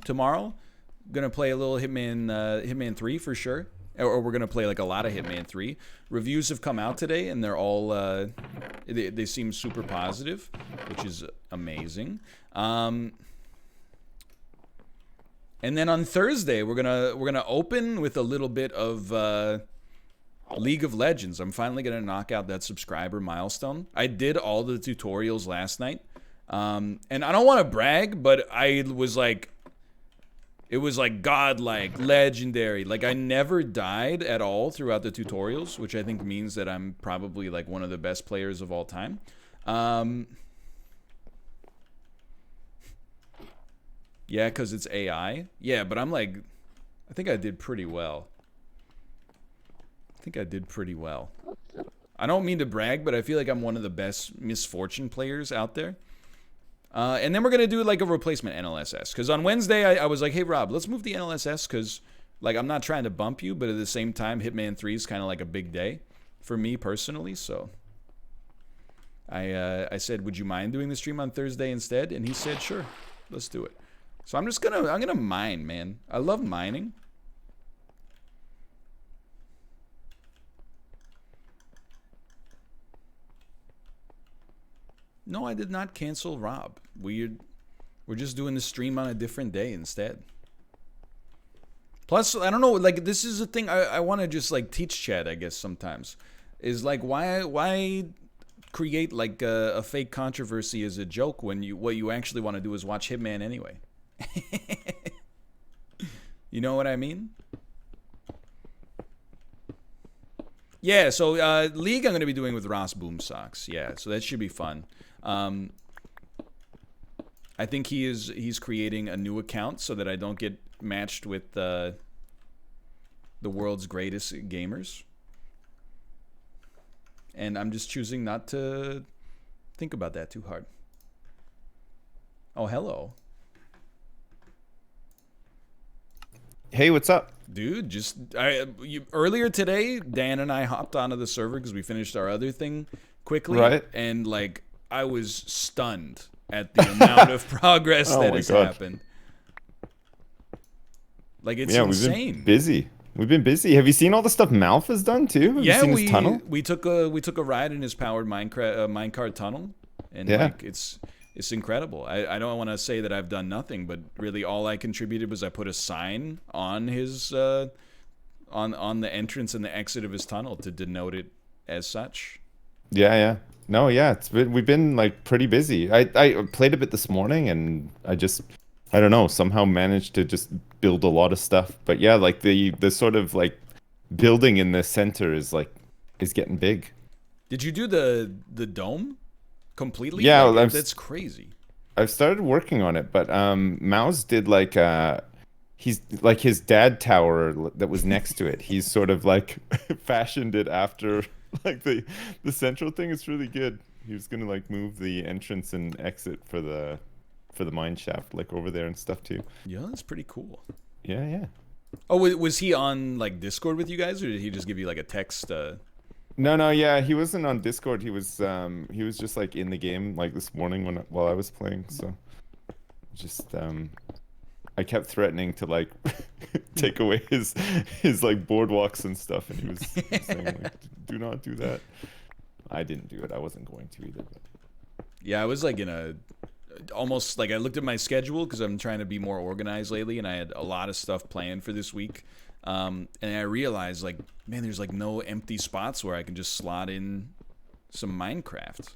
tomorrow. Gonna play a little Hitman 3 for sure. Or we're gonna play like a lot of Hitman 3. Reviews have come out today, and they're all they seem super positive, which is amazing. And then on Thursday we're gonna open with a little bit of League of Legends. I'm finally gonna knock out that subscriber milestone. I did all the tutorials last night, and I don't want to brag, but I was like. It was like godlike, legendary. Like I never died at all throughout the tutorials, which I think means that I'm probably like one of the best players of all time. Yeah, because it's AI. Yeah, but I'm like, I think I did pretty well. I don't mean to brag, but I feel like I'm one of the best Misfortune players out there. And then we're going to do like a replacement NLSS. Because on Wednesday, I was like, hey, Rob, let's move the NLSS. Because like I'm not trying to bump you, but at the same time, Hitman 3 is kind of like a big day for me personally. So I said, would you mind doing the stream on Thursday instead? And he said, sure, let's do it. So I'm going to mine, man. I love mining. No, I did not cancel Rob. We're just doing the stream on a different day instead. Plus, I don't know, like this is a thing I want to just like teach Chad, I guess sometimes. Is like why create like a fake controversy as a joke when what you actually want to do is watch Hitman anyway. You know what I mean? Yeah, so League I'm going to be doing with Ross Boomsocks. Yeah, so that should be fun. I think he's creating a new account so that I don't get matched with the world's greatest gamers. And I'm just choosing not to think about that too hard. Oh, hello. Hey, what's up? Dude, earlier today, Dan and I hopped onto the server because we finished our other thing quickly. Right. And, like, I was stunned at the amount of progress that has happened. Like, it's insane. We've been busy. We've been busy. Have you seen all the stuff Malf has done, too? Have you seen his tunnel? We took a ride in his powered minecart tunnel. And, like, it's incredible. I don't want to say that I've done nothing, but really all I contributed was I put a sign on his on the entrance and the exit of his tunnel to denote it as such. Yeah. No, yeah, we've been like pretty busy. I played a bit this morning and I don't know, somehow managed to just build a lot of stuff. But yeah, like the sort of like building in the center is getting big. Did you do the dome? Completely? Yeah, like, that's crazy. I've started working on it, but Mouse did like he's like his dad tower that was next to it. He's sort of like fashioned it after like the central thing. Is really good. He was gonna like move the entrance and exit for the mine shaft like over there and stuff too. Yeah, that's pretty cool. Yeah. Oh, was he on like Discord with you guys, or did he just give you like a text? No, yeah, he wasn't on Discord. He was just like in the game like this morning while I was playing. So just I kept threatening to like take away his like boardwalks and stuff, and he was saying like, do not do that. I didn't do it. I wasn't going to either. But... Yeah, I was like almost like I looked at my schedule because I'm trying to be more organized lately, and I had a lot of stuff planned for this week. And I realized, like, man, there's like no empty spots where I can just slot in some Minecraft.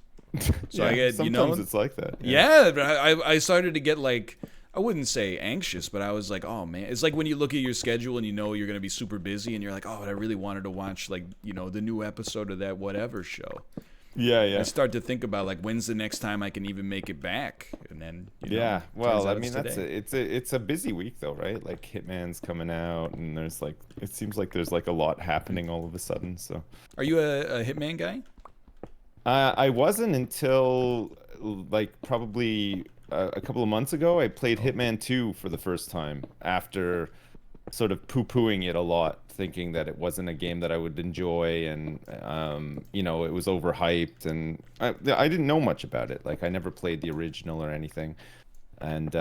So yeah, I get, sometimes it's like that. Yeah, but I started to get like, I wouldn't say anxious, but I was like, oh man, it's like when you look at your schedule and you know you're gonna be super busy, and you're like, oh, but I really wanted to watch like the new episode of that whatever show. Yeah. I start to think about like when's the next time I can even make it back, and then yeah. Well, I mean it's a busy week though, right? Like Hitman's coming out, and there's like it seems like there's like a lot happening all of a sudden. So, are you a Hitman guy? I wasn't until like probably a couple of months ago. I played Hitman 2 for the first time after sort of poo-pooing it a lot, thinking that it wasn't a game that I would enjoy, and it was overhyped, and I didn't know much about it. Like I never played the original or anything. and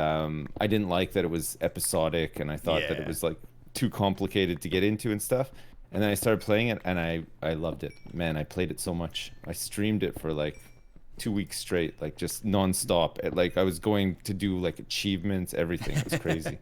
I didn't like that it was episodic, and I thought that it Yeah. was like too complicated to get into and stuff. And then I started playing it, and I loved it. Man, I played it so much. I streamed it for like 2 weeks straight, like just nonstop. Like I was going to do like achievements, everything. It was crazy.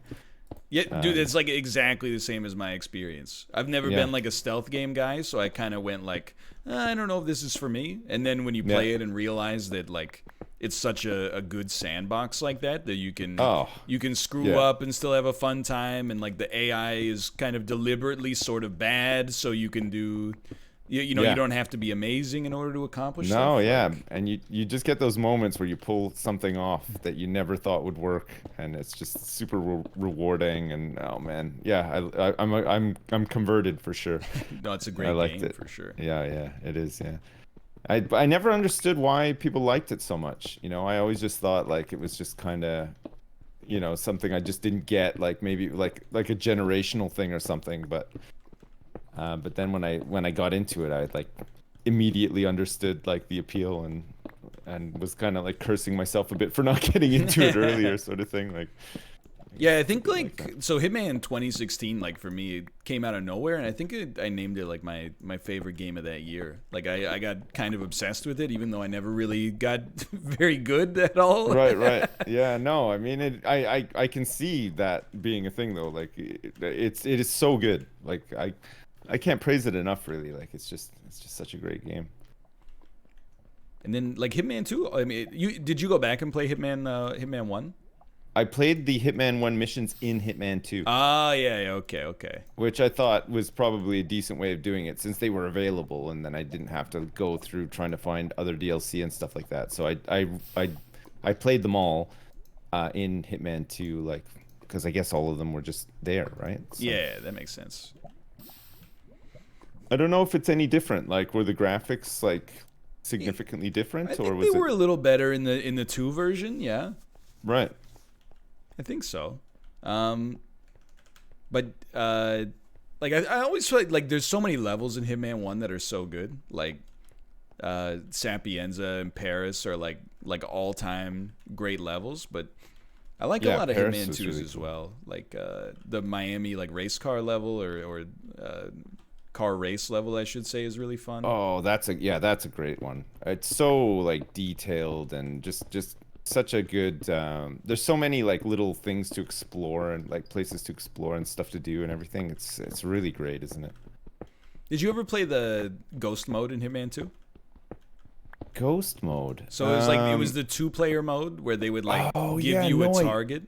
Yeah, dude, it's like exactly the same as my experience. I've never Yeah. been like a stealth game guy, so I kind of went like, I don't know if this is for me. And then when you play it and realize that like it's such a good sandbox like that you can screw up and still have a fun time, and like the AI is kind of deliberately sort of bad, so you can do. You know, you don't have to be amazing in order to accomplish stuff. No, yeah, Like, and you just get those moments where you pull something off that you never thought would work, and it's just super rewarding. And oh man, yeah, I'm converted for sure. no, it's a I great liked game it for sure. Yeah, it is. Yeah, I never understood why people liked it so much. You know, I always just thought like it was just kind of, you know, something I just didn't get. Like maybe like a generational thing or something, but then when I got into it, I like immediately understood like the appeal, and was kind of like cursing myself a bit for not getting into it earlier, sort of thing. Like, Yeah, I think like so Hitman 2016, like for me, it came out of nowhere, and I think I named it like my favorite game of that year. Like I got kind of obsessed with it, even though I never really got very good at all. right. Yeah, no, I mean I can see that being a thing though. Like it is so good. Like I can't praise it enough, really. Like it's just such a great game. And then like Hitman 2, I mean, did you go back and play Hitman 1? I played the Hitman 1 missions in Hitman 2. Ah, yeah, okay. Which I thought was probably a decent way of doing it, since they were available, and then I didn't have to go through trying to find other DLC and stuff like that. So I played them all in Hitman 2, like, because I guess all of them were just there, right? So, Yeah, that makes sense. I don't know if it's any different. Like, were the graphics like significantly different, I or think was they it were a little better in the 2 version, yeah. right? I think so. But like I always feel like there's so many levels in Hitman 1 that are so good. Like Sapienza and Paris are like all-time great levels, but I like a lot of Paris Hitman was 2s really as cool. well. Like the Miami like race car level or car race level, I should say, is really fun. Oh, that's a great one. It's so like detailed and just such a good. There's so many like little things to explore and like places to explore and stuff to do and everything. It's really great, isn't it? Did you ever play the ghost mode in Hitman 2? Ghost mode. So it was like it was the 2-player mode where they would like Oh, give yeah, you no, a target.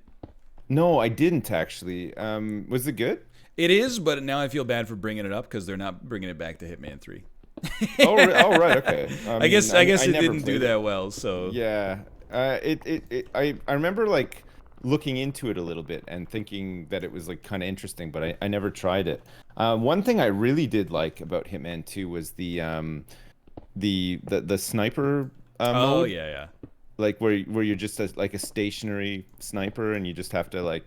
No, I didn't actually. Was it good? It is, but now I feel bad for bringing it up because they're not bringing it back to Hitman 3. Oh, right, okay. I guess it never didn't do played that it. well. So Yeah. I remember like looking into it a little bit and thinking that it was like kind of interesting, but I never tried it. One thing I really did like about Hitman 2 was the sniper oh mode, yeah. like where you're just like a stationary sniper, and you just have to like,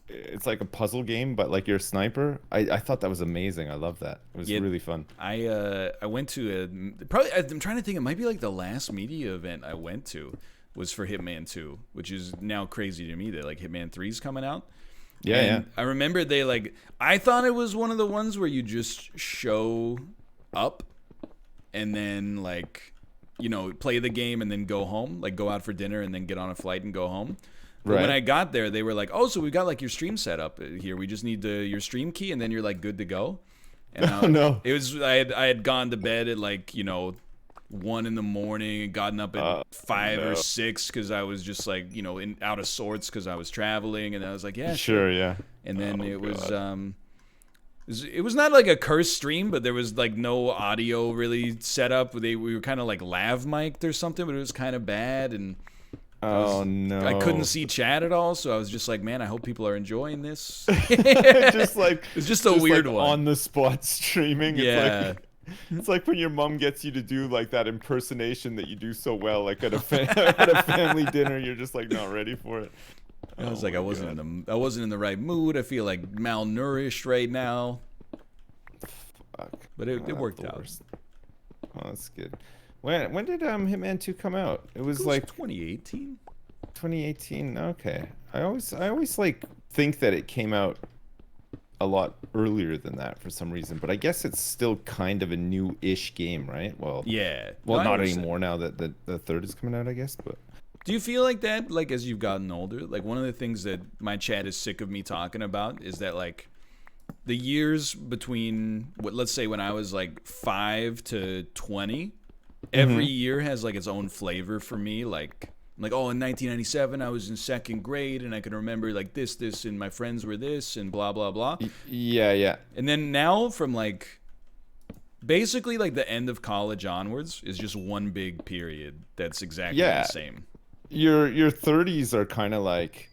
it's like a puzzle game, but like you're a sniper. I thought that was amazing. I love that. It was Yeah. really fun. I went to probably I'm trying to think, it might be like the last media event I went to was for Hitman 2, which is now crazy to me that like Hitman 3 is coming out. Yeah, And I remember I thought it was one of the ones where you just show up and then like, you know, play the game and then go home, like go out for dinner and then get on a flight and go home. But when Right. I got there, they were like, "Oh, so we got like your stream set up here. We just need your stream key, and then you're like good to go." And Oh, no. it was I had gone to bed at like 1 in the morning and gotten up at 5 or no. 6 because I was just like out of sorts because I was traveling, and I was like, "Yeah, Sure, yeah. And then Oh, it was God. it was not like a cursed stream, but there was like no audio really set up. We were kind of like lav mic'd or something, but it was kind of bad, and Oh no. I couldn't see chat at all, so I was just like, man, I hope people are enjoying this. Just like It's just a weird like one. on the spot streaming. Yeah. It's like when your mom gets you to do like that impersonation that you do so well, like at a at a family dinner. You're just like not ready for it. I was Oh like, I my wasn't God. in the right mood. I feel like malnourished right now, Fuck. but it That's worked the out. worst. Oh, that's good. When did Hitman 2 come out? It was It was like 2018. 2018. Okay. I always like think that it came out a lot earlier than that for some reason, but I guess it's still kind of a new-ish game, right? Well, Yeah. No, well, I not understand. anymore now that the third is coming out, I guess, but Do you feel like that, like as you've gotten older? Like one of the things that my chat is sick of me talking about is that like the years between what, let's say when I was like 5 to 20, every hmm year has like its own flavor for me. Like oh, in 1997 I was in second grade and I can remember like this, and my friends were this, and blah blah blah. Yeah, yeah. And then now from like basically like the end of college onwards is just one big period that's exactly the Yeah, same. your 30s are kind of like,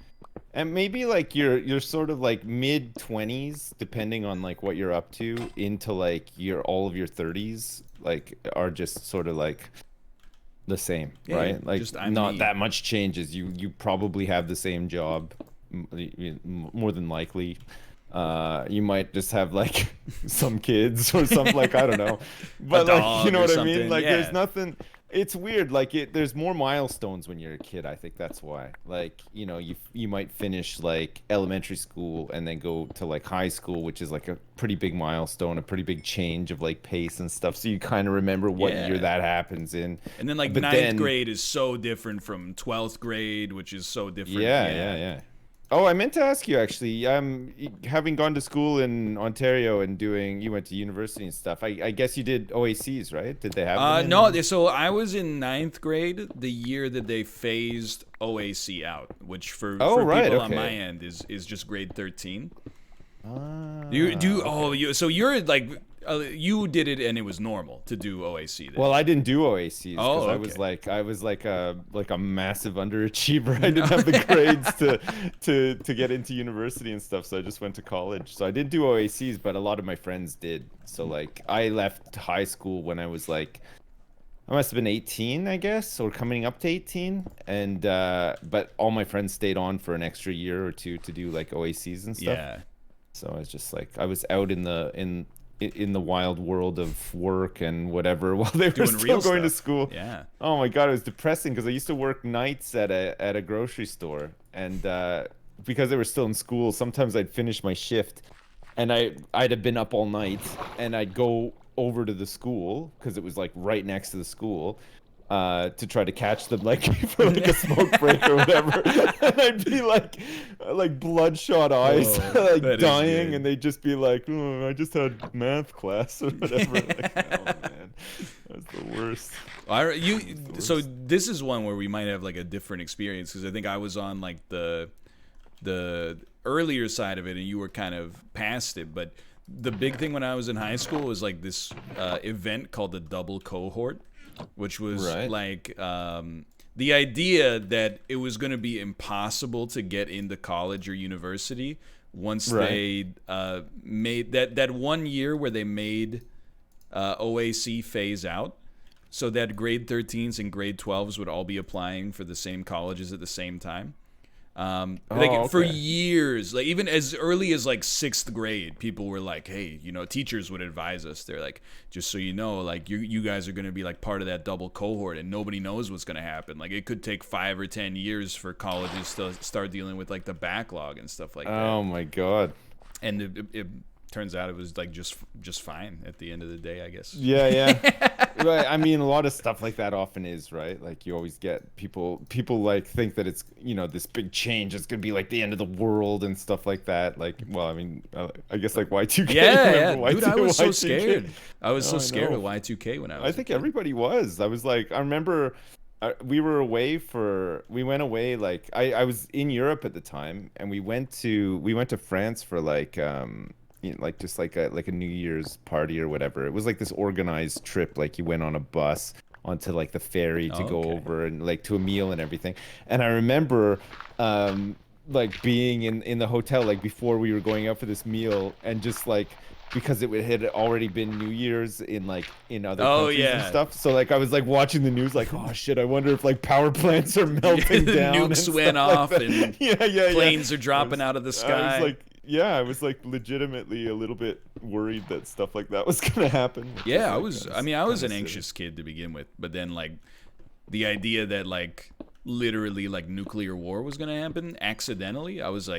and maybe like you're sort of like mid 20s depending on like what you're up to, into like your all of your 30s like are just sort of like the same, Yeah, right? Like just I'm not me. that much changes. You probably have the same job, more than likely. You might just have like some kids or something, like I don't know, A but like you dog know or what I mean. something. Like there's Yeah. nothing. It's weird. Like there's more milestones when you're a kid. I think that's why. Like you might finish like elementary school and then go to like high school, which is like a pretty big milestone, a pretty big change of like pace and stuff. So you kind of remember what year Yeah. that happens in. And then like But ninth then grade is so different from 12th grade, which is so different. yeah, yeah, Yeah. yeah. Oh, I meant to ask you actually. Having gone to school in Ontario and you went to university and stuff. I guess you did OACs, right? Did they have them No, in? so I was in ninth grade the year that they phased OAC out, which Oh, for right. people on my Okay. end is just grade 13. You Ah, do okay. oh you so you're like you did it and it was normal to do OAC then. Well, I didn't do OACs because Oh, I was like a massive underachiever. I okay. didn't have the grades to get into university and stuff, so I just went to college. So I did do OACs, but a lot of my friends did. So like I left high school when I was like I must have been 18, I guess, or coming up to 18. And but all my friends stayed on for an extra year or two to do like OACs and stuff. Yeah. So I was just like I was out in the wild world of work and whatever while they were Doing still real going to stuff. school. Yeah. Oh my God, it was depressing because I used to work nights at a grocery store, and because they were still in school, sometimes I'd finish my shift and I'd have been up all night, and I'd go over to the school because it was like right next to the school, to try to catch them like for like a smoke break or whatever. And I'd be like bloodshot eyes, Oh, like that is dying, good. and they'd just be like, "Oh, I just had math class or whatever." Like, oh man, that's the worst. That's the So worst. this is one where we might have like a different experience because I think I was on like the earlier side of it and you were kind of past it. But the big thing when I was in high school was like this event called the double cohort, which was Right. like the idea that it was going to be impossible to get into college or university once Right. they made that one year where they made OAC phase out, so that grade 13s and grade 12s would all be applying for the same colleges at the same time. Oh, Like for okay. years, like even as early as like sixth grade, people were like, "Hey, teachers would advise us. They're like, just so you know, like you guys are going to be like part of that double cohort, and nobody knows what's going to happen. Like it could take 5 or 10 years for colleges to start dealing with like the backlog and stuff like that. Oh my God. And it turns out it was like just fine at the end of the day, I guess. Yeah, yeah. Right. I mean, a lot of stuff like that often is, right? Like you always get people like think that it's, this big change. It's gonna be like the end of the world and stuff like that. Like, well, I mean, I guess like Y2K. Yeah, yeah, Remember dude, I was so Y2K? scared. I was so Oh, I scared of know. Y2K when I I was a think kid. everybody was. I was like, I remember we went away, like I was in Europe at the time, and we went to France for like like just like a New Year's party or whatever. It was like this organized trip, like you went on a bus onto like the ferry to Oh, go okay. over and like to a meal and everything. And I remember like being in the hotel like before we were going out for this meal, and just like because it had already been New Year's in other Oh countries and yeah. stuff. So like I was like watching the news like, oh shit, I wonder if like power plants are melting The down and nukes went stuff like off that. and Yeah, yeah, yeah. planes are dropping out of the I was sky. like, yeah, I was like legitimately a little bit worried that stuff like that was gonna happen, which Yeah, like I mean, I was kind an of silly. anxious kid to begin with, but then like the idea that like literally like nuclear war was gonna happen accidentally, I was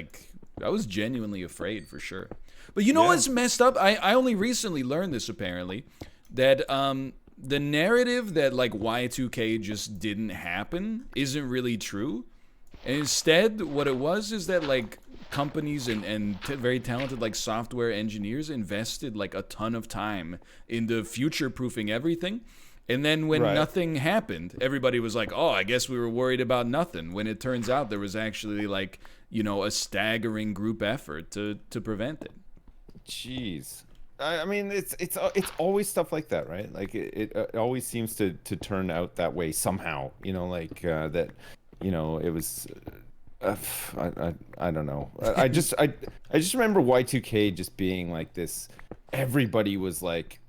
genuinely afraid for sure. But you know what's messed up? I only recently learned this apparently, that the narrative that like Y2K just didn't happen isn't really true. And instead, what it was is that like companies and very talented like software engineers invested like a ton of time into future-proofing everything. And then when nothing happened, everybody was like, oh, I guess we were worried about nothing. When it turns out there was actually like, you know, a staggering group effort to prevent it. Jeez. I mean, it's always stuff like that, right? Like it always seems to turn out that way somehow, you know, like that, you know, it was I don't know. I just remember Y2K just being like this. Everybody was like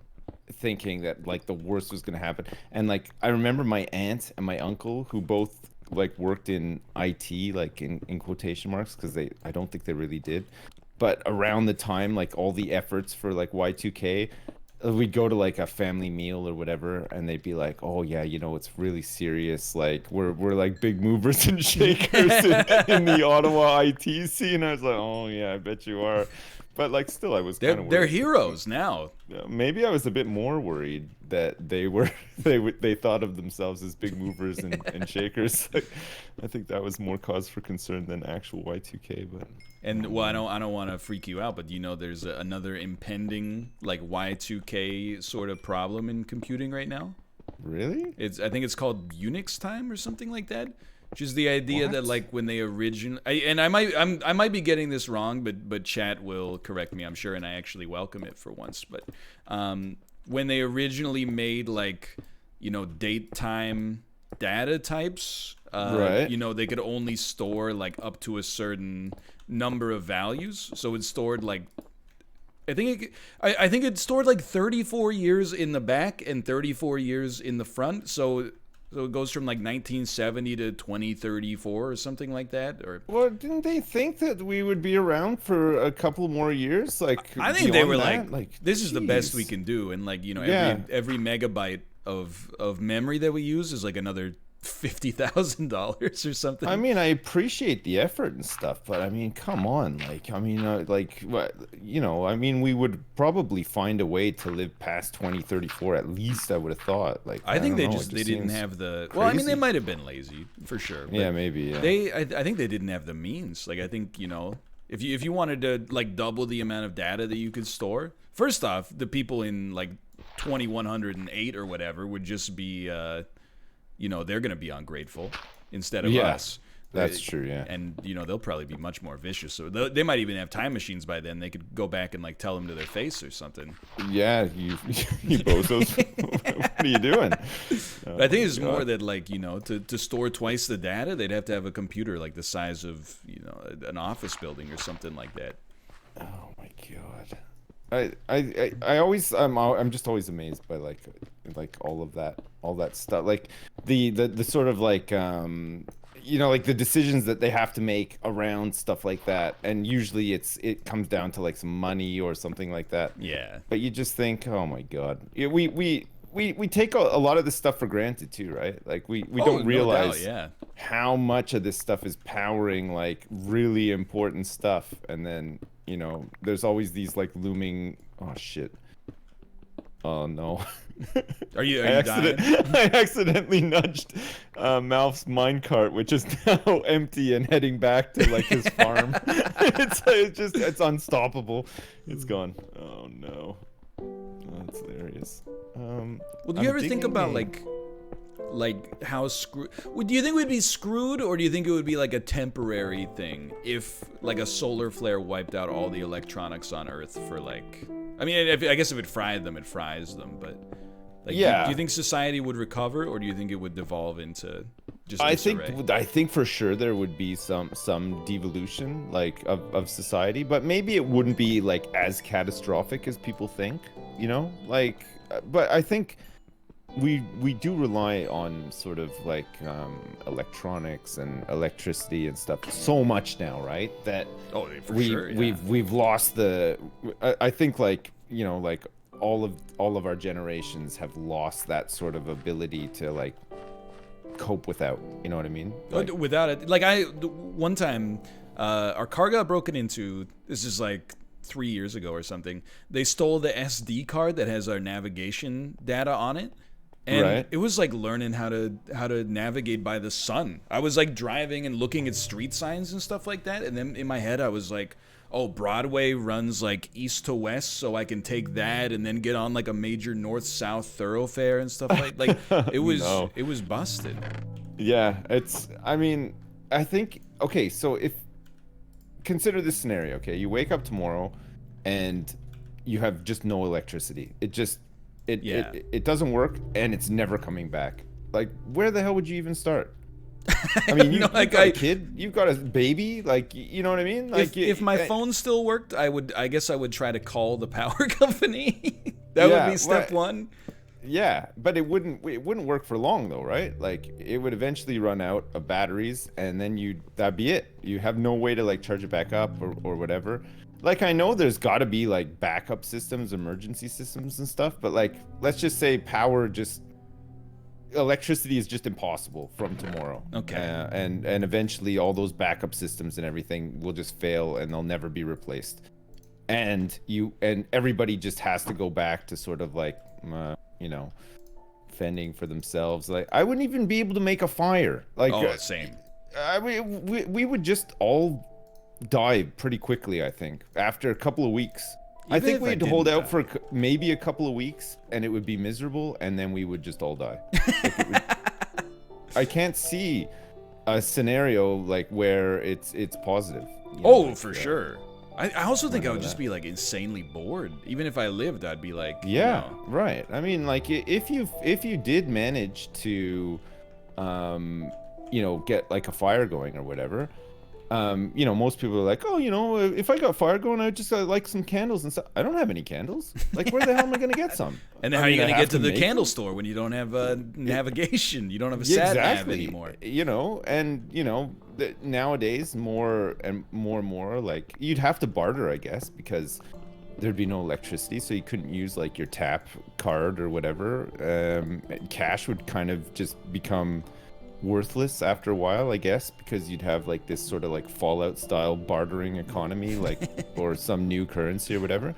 thinking that like the worst was gonna happen, and like I remember my aunt and my uncle who both like worked in IT, like in quotation marks, because I don't think they really did, but around the time like all the efforts for like Y2K, we'd go to like a family meal or whatever, and they'd be like, oh yeah, you know, it's really serious, like we're like big movers and shakers in the Ottawa IT scene. I was like, oh yeah, I bet you are. But like still I was kind of worried. They're heroes now. Maybe I was a bit more worried that they thought of themselves as big movers and shakers. Like, I think that was more cause for concern than actual Y2K. But and well, I don't want to freak you out, but you know there's another impending like Y2K sort of problem in computing right now. Really? I think it's called Unix time or something like that. Which is the idea that like when they I might be getting this wrong, but chat will correct me, I'm sure, and I actually welcome it for once. But when they originally made like, you know, date time data types, you know, they could only store like up to a certain number of values. So it stored like I think it stored like 34 years in the back and 34 years in the front. So it goes from like 1970 to 2034 or something like that. Or well, didn't they think that we would be around for a couple more years? Like I think they were that? like, this is the best we can do, and like, you know, every megabyte of memory that we use is like another $50,000 or something. I mean, I appreciate the effort and stuff, but I mean, come on, like, I mean, like, what, you know, I mean, we would probably find a way to live past 2034 at least. I would have thought. Like, I think they didn't have the. Well, I mean, they might have been lazy for sure. Yeah, maybe. Yeah. I think they didn't have the means. Like, I think, you know, if you wanted to like double the amount of data that you could store, first off, the people in like 2108 or whatever would just be. You know, they're going to be ungrateful instead of us. That's true, yeah. And, you know, they'll probably be much more vicious. So they might even have time machines by then. They could go back and, like, tell them to their face or something. Yeah, you bozos. What are you doing? But I think it's more that, like, you know, to store twice the data, they'd have to have a computer, like, the size of, you know, an office building or something like that. Oh, my God. I'm just always amazed by like all that stuff, like the sort of like you know, like the decisions that they have to make around stuff like that, and usually it comes down to like some money or something like that. Yeah. But you just think, oh my God, we take a lot of this stuff for granted too, right? Like we don't realize how much of this stuff is powering like really important stuff, and then, you know, there's always these like looming. Oh shit! Oh no! Are you dying? I accidentally nudged Malf's minecart, which is now empty and heading back to like his farm. It's unstoppable. It's gone. Oh no! Oh, that's hilarious. Well, do you ever think about like how screwed? Do you think we'd be screwed, or do you think it would be like a temporary thing if like a solar flare wiped out all the electronics on Earth for like? I mean, I guess if it fried them, it fries them, but like, do you think society would recover, or do you think it would devolve into just disarray? I think for sure there would be some devolution like of society, but maybe it wouldn't be like as catastrophic as people think, you know, like, but I think we do rely on sort of like electronics and electricity and stuff so much now, right? That we've lost the. I think, like, you know, like all of our generations have lost that sort of ability to like cope without. You know what I mean? Without it, like one time, our car got broken into. This is like 3 years ago or something. They stole the SD card that has our navigation data on it. And it was like learning how to navigate by the sun. I was like driving and looking at street signs and stuff like that, and then in my head I was like, oh, Broadway runs like east to west, so I can take that and then get on like a major north-south thoroughfare and stuff like it was it was busted. Yeah, I mean, I think, okay, so consider this scenario, okay? You wake up tomorrow and you have just no electricity. It doesn't work, and it's never coming back. Like, where the hell would you even start? I mean, you've got a kid, you've got a baby, like, you know what I mean? Like, if my phone still worked, I guess I would try to call the power company. That would be step one. Yeah, but it wouldn't work for long though, right? Like, it would eventually run out of batteries, and then that'd be it. You have no way to like charge it back up or whatever. Like, I know there's got to be like backup systems, emergency systems and stuff, but like, let's just say electricity is just impossible from tomorrow. Okay. And eventually all those backup systems and everything will just fail, and they'll never be replaced. And everybody just has to go back to sort of like, you know, fending for themselves. Like, I wouldn't even be able to make a fire. Like, same. I mean, we would just all die pretty quickly, I think, after a couple of weeks. I think we'd hold out for maybe a couple of weeks, and it would be miserable, and then we would just all die. I can't see a scenario like where it's positive. For sure. I also think I would just be like insanely bored. Even if I lived, I'd be like, right. I mean, like, if you did manage to, you know, get like a fire going or whatever. You know, most people are like, oh, you know, if I got fire going, I'd just like some candles and stuff. I don't have any candles. Like, where the hell am I going to get some? And then how are you going to get to the candle store when you don't have navigation? You don't have a sat nav anymore. You know, and, you know, nowadays, more and more, like, you'd have to barter, I guess, because there'd be no electricity, so you couldn't use, like, your tap card or whatever. Cash would kind of just become worthless after a while, I guess, because you'd have like this sort of like Fallout style bartering economy, like, or some new currency or whatever.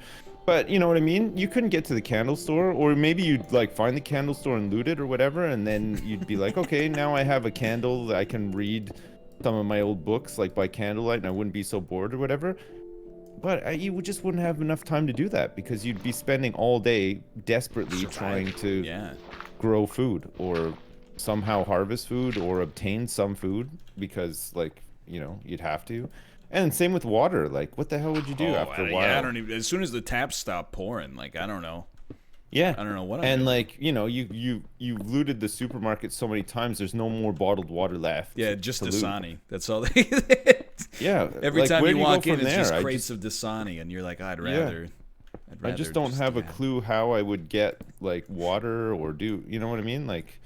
But you know what I mean? You couldn't get to the candle store, or maybe you'd like find the candle store and loot it or whatever, and then you'd be like, okay, now I have a candle that I can read some of my old books like by candlelight, and I wouldn't be so bored or whatever. But you just wouldn't have enough time to do that, because you'd be spending all day desperately trying to grow food or somehow harvest food or obtain some food, because, like, you know, you'd have to. And same with water. Like, what the hell would you do after a while? Yeah, I don't even. As soon as the taps stop pouring, like, I don't know. Yeah, I don't know what. And like, you know, you looted the supermarket so many times. There's no more bottled water left. Yeah, just Dasani. That's all they. Yeah. Every time you walk in, it's just crates of Dasani, and you're like, I'd rather. I just don't have a clue how I would get like water or do. You know what I mean? Like.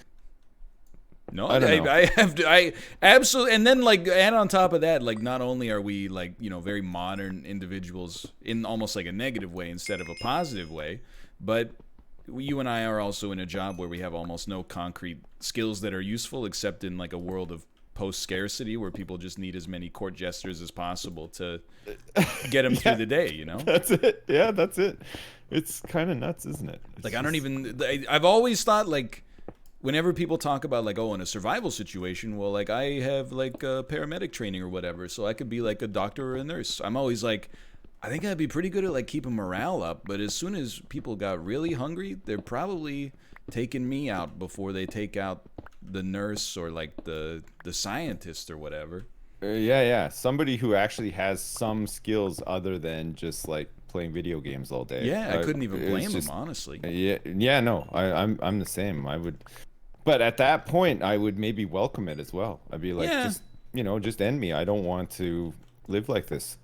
No, I absolutely, and then like add on top of that, like, not only are we like, you know, very modern individuals in almost like a negative way instead of a positive way, but you and I are also in a job where we have almost no concrete skills that are useful, except in like a world of post-scarcity where people just need as many court jesters as possible to get them through the day, you know? That's it. Yeah, that's it. It's kind of nuts, isn't it? Like, I've always thought, like, whenever people talk about like, oh, in a survival situation, well, like, I have like paramedic training or whatever, so I could be like a doctor or a nurse. I'm always like, I think I'd be pretty good at like keeping morale up, but as soon as people got really hungry, they're probably taking me out before they take out the nurse or like the scientist or whatever. Yeah. Somebody who actually has some skills other than just like playing video games all day. Yeah, I couldn't even blame them, honestly. Yeah, no, I'm the same. I would. But at that point, I would maybe welcome it as well. I'd be like, just, you know, just end me. I don't want to live like this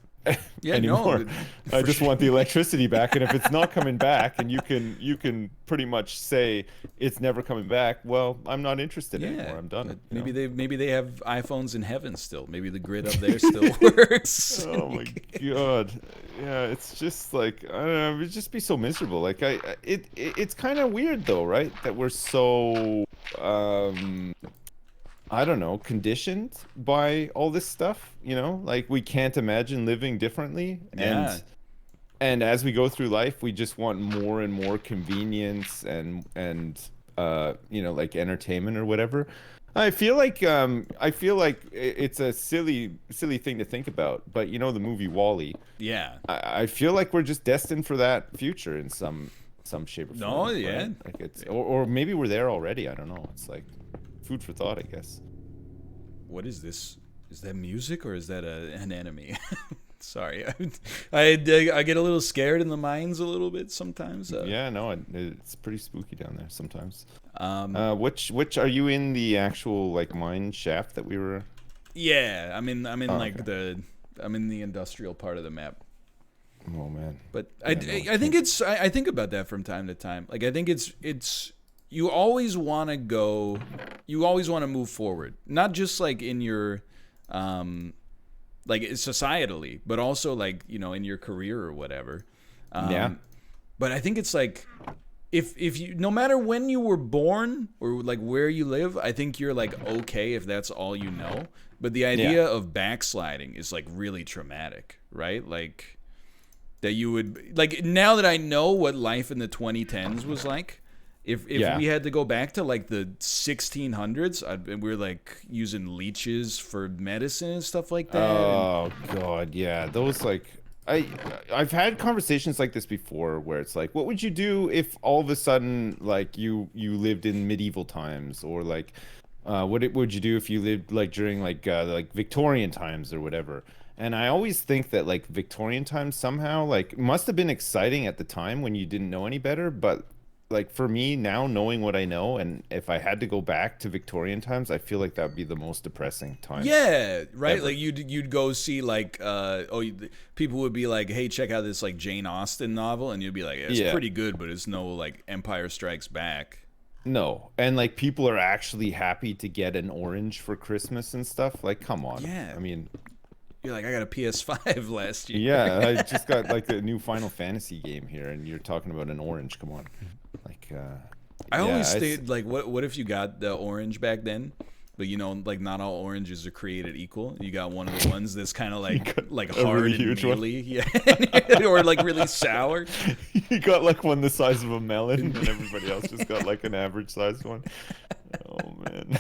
anymore. No, I just want the electricity back. And if it's not coming back, and you can pretty much say it's never coming back, well, I'm not interested anymore. I'm done. Maybe they have iPhones in heaven still. Maybe the grid up there still works. Oh my god. Yeah, it's just like, I don't know, it would just be so miserable. Like, it's kind of weird though, right? That we're so I don't know, conditioned by all this stuff, you know? Like we can't imagine living differently. Yeah. And as we go through life, we just want more and more convenience and you know, like entertainment or whatever. I feel like it's a silly thing to think about, but you know the movie Wall-E. Yeah. I feel like we're just destined for that future in some shape or No, form, yeah. right? Like it's or maybe we're there already. I don't know. It's like food for thought, I guess. What is this? Is that music or is that an enemy? Sorry, I get a little scared in the mines a little bit sometimes. Yeah, no, it's pretty spooky down there sometimes. Um, Which are you in the actual like mine shaft that we were? yeah, I'm in Oh, like okay. I'm in the industrial part of the map. Oh man. But Yeah, no, I think I think about that from time to time. Like I think it's you always want to go, you always want to move forward, not just like in your like societally, but also like in your career or whatever. Yeah. But I think it's like if you, no matter when you were born or like where you live, I think you're like okay if that's all you know. But the idea of backsliding is like really traumatic, right? Like that you would like, now that I know what life in the 2010s was like, if we had to go back to like the 1600s, we're like using leeches for medicine and stuff like that. Oh God, yeah. Those like I've had conversations like this before where it's like, what would you do if all of a sudden like you lived in medieval times, or like would you do if you lived like during like Victorian times or whatever? And I always think that like Victorian times somehow like must have been exciting at the time when you didn't know any better, but like for me now, knowing what I know, and if I had to go back to Victorian times, I feel like that would be the most depressing time Yeah, right. ever. Like you'd go see like people would be like, "Hey, check out this like Jane Austen novel," and you'd be like, "Yeah, it's Yeah. pretty good, but it's no like Empire Strikes Back." No, and like people are actually happy to get an orange for Christmas and stuff. Like, come on. Yeah, I mean, you're like, "I got a PS5 last year." yeah, I just got like a new Final Fantasy game here, and you're talking about an orange. Come on. Like, I yeah, always stayed like, what if you got the orange back then? But like not all oranges are created equal. You got one of the ones that's kind of like a hard really and huge one. mealy, yeah, or like really sour. You got like one the size of a melon, and everybody else just got like an average sized one. Oh man.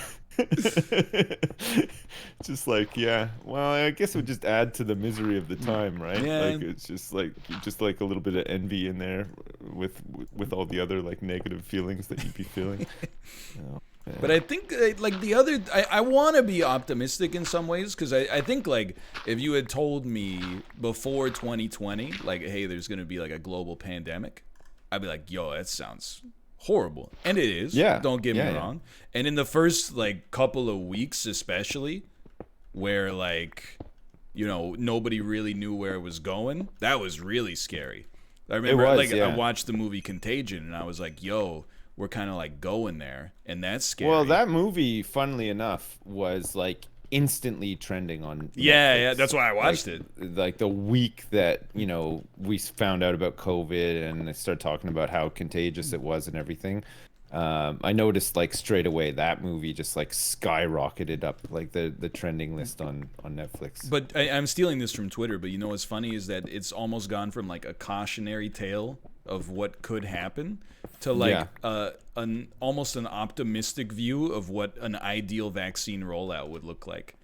Just like, yeah. Well, I guess it would just add to the misery of the time, right? Yeah. Like it's just like a little bit of envy in there with all the other like negative feelings that you'd be feeling. Oh, man. But I think like I want to be optimistic in some ways, because I think like if you had told me before 2020 like, hey, there's gonna be like a global pandemic, I'd be like, yo, that sounds horrible, and it is. Yeah. Don't get me Yeah, yeah. wrong. And in the first like couple of weeks, especially, where like nobody really knew where it was going, that was really scary. I remember was, like yeah. I watched the movie Contagion, and I was like, yo, we're kind of like going there, and that's scary. Well, that movie, funnily enough, was like instantly trending on yeah, Netflix. that's why I watched it. Like the week that, we found out about COVID and they started talking about how contagious it was and everything. I noticed like straight away that movie just like skyrocketed up like the trending list on Netflix. But I'm stealing this from Twitter, but what's funny is that it's almost gone from like a cautionary tale of what could happen to like an almost an optimistic view of what an ideal vaccine rollout would look like.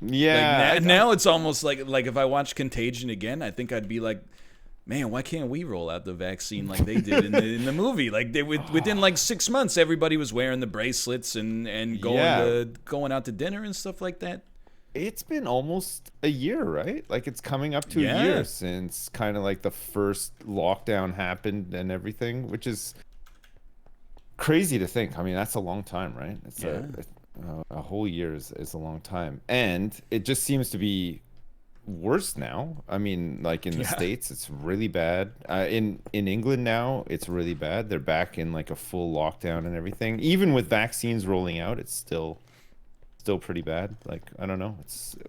Yeah. Like, now it's almost like if I watch Contagion again, I think I'd be like, man, why can't we roll out the vaccine like they did in the movie? Like within like 6 months, everybody was wearing the bracelets and going out to dinner and stuff like that. It's been almost a year, right? Like it's coming up to a year since kind of like the first lockdown happened and everything, which is crazy to think. I mean, that's a long time, right? It's a whole year is a long time. And it just seems to be worse now. I mean, like in the States, it's really bad. In England now, it's really bad. They're back in like a full lockdown and everything. Even with vaccines rolling out, it's still pretty bad. Like, I don't know.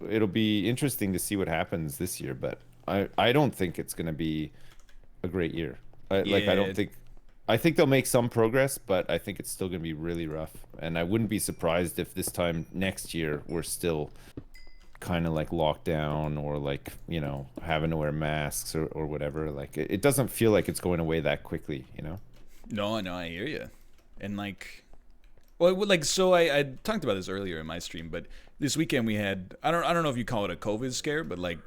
It'll be interesting to see what happens this year, but I don't think it's going to be a great year. I don't think I think they'll make some progress, but I think it's still going to be really rough. And I wouldn't be surprised if this time next year we're still kind of like locked down or like, having to wear masks or whatever. Like it doesn't feel like it's going away that quickly, No, I hear you. And like, well, like, so I talked about this earlier in my stream, but this weekend we had, I don't know if you call it a COVID scare, but like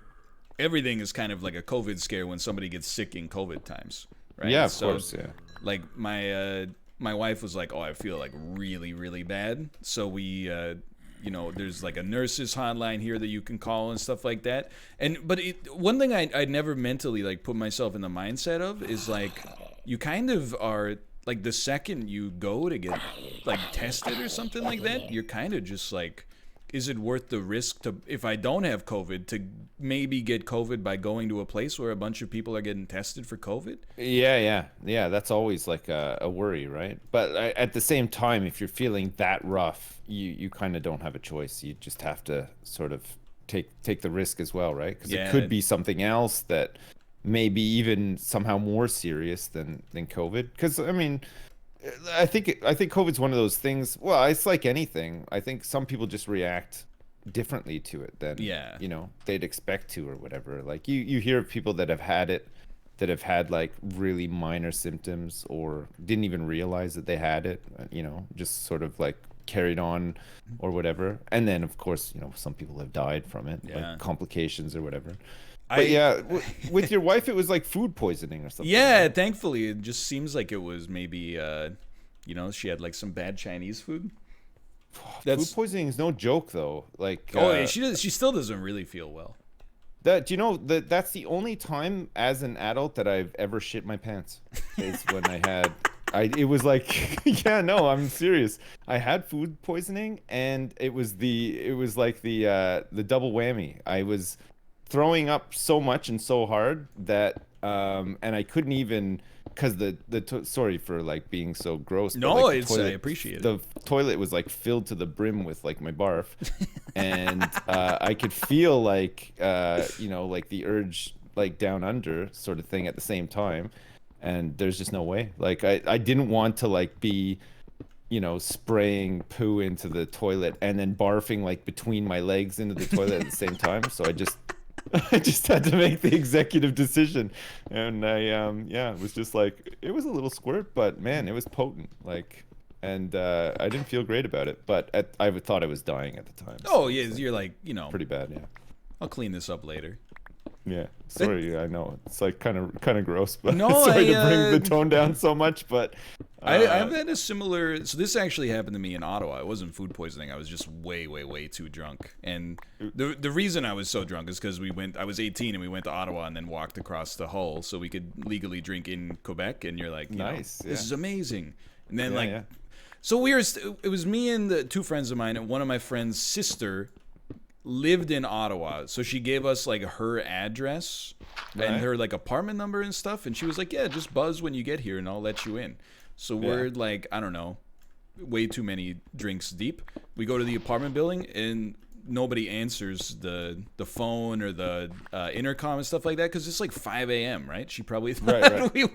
everything is kind of like a COVID scare when somebody gets sick in COVID times, right? Yeah, of course, yeah. Like my wife was like, "Oh, I feel like really, really bad." So we, there's like a nurses hotline here that you can call and stuff like that. But one thing I never mentally like put myself in the mindset of is like, you kind of are like the second you go to get like tested or something like that, you're kind of just like, is it worth the risk to, if I don't have COVID, to maybe get COVID by going to a place where a bunch of people are getting tested for COVID? Yeah. That's always like a worry, right? But at the same time, if you're feeling that rough, you kind of don't have a choice. You just have to sort of take the risk as well, right? Because it could be something else that may be even somehow more serious than COVID. Because I mean, I think COVID's one of those things. Well, it's like anything. I think some people just react differently to it than they'd expect to or whatever. Like you hear of people that have had it, that have had like really minor symptoms or didn't even realize that they had it. Just sort of like carried on or whatever. And then of course, some people have died from it, like complications or whatever. But with your wife, it was like food poisoning or something. Yeah, right? Thankfully, it just seems like it was maybe, she had like some bad Chinese food. Food poisoning is no joke, though. Like, she still doesn't really feel well. That's the only time as an adult that I've ever shit my pants. Is when it was like, yeah, no, I'm serious. I had food poisoning, and it was like the double whammy. I was throwing up so much and so hard that and I couldn't even, because sorry for like being so gross. No, but, like, I appreciate it. The toilet was like filled to the brim with like my barf, and I could feel like like the urge like down under sort of thing at the same time, and there's just no way. Like I didn't want to like be spraying poo into the toilet and then barfing like between my legs into the toilet at the same time. So I just had to make the executive decision, and it was just like, it was a little squirt, but man, it was potent. Like, and I didn't feel great about it, but I thought I was dying at the time. Oh yeah, you're like, pretty bad. Yeah, I'll clean this up later. Yeah, sorry. I know it's like kind of gross, but no, sorry to bring the tone down so much. But I've had a similar. So this actually happened to me in Ottawa. It wasn't food poisoning. I was just way too drunk. And the reason I was so drunk is because I was 18 and we went to Ottawa and then walked across the Hull so we could legally drink in Quebec. And you're like, nice, this is amazing. And then so it was me and the two friends of mine, and one of my friend's sister lived in Ottawa, so she gave us like her address and her like apartment number and stuff, and she was like, yeah, just buzz when you get here and I'll let you in. So we're like, I don't know, way too many drinks deep. We go to the apartment building and nobody answers the phone or the intercom and stuff like that, because it's like 5 a.m. right? She probably thought we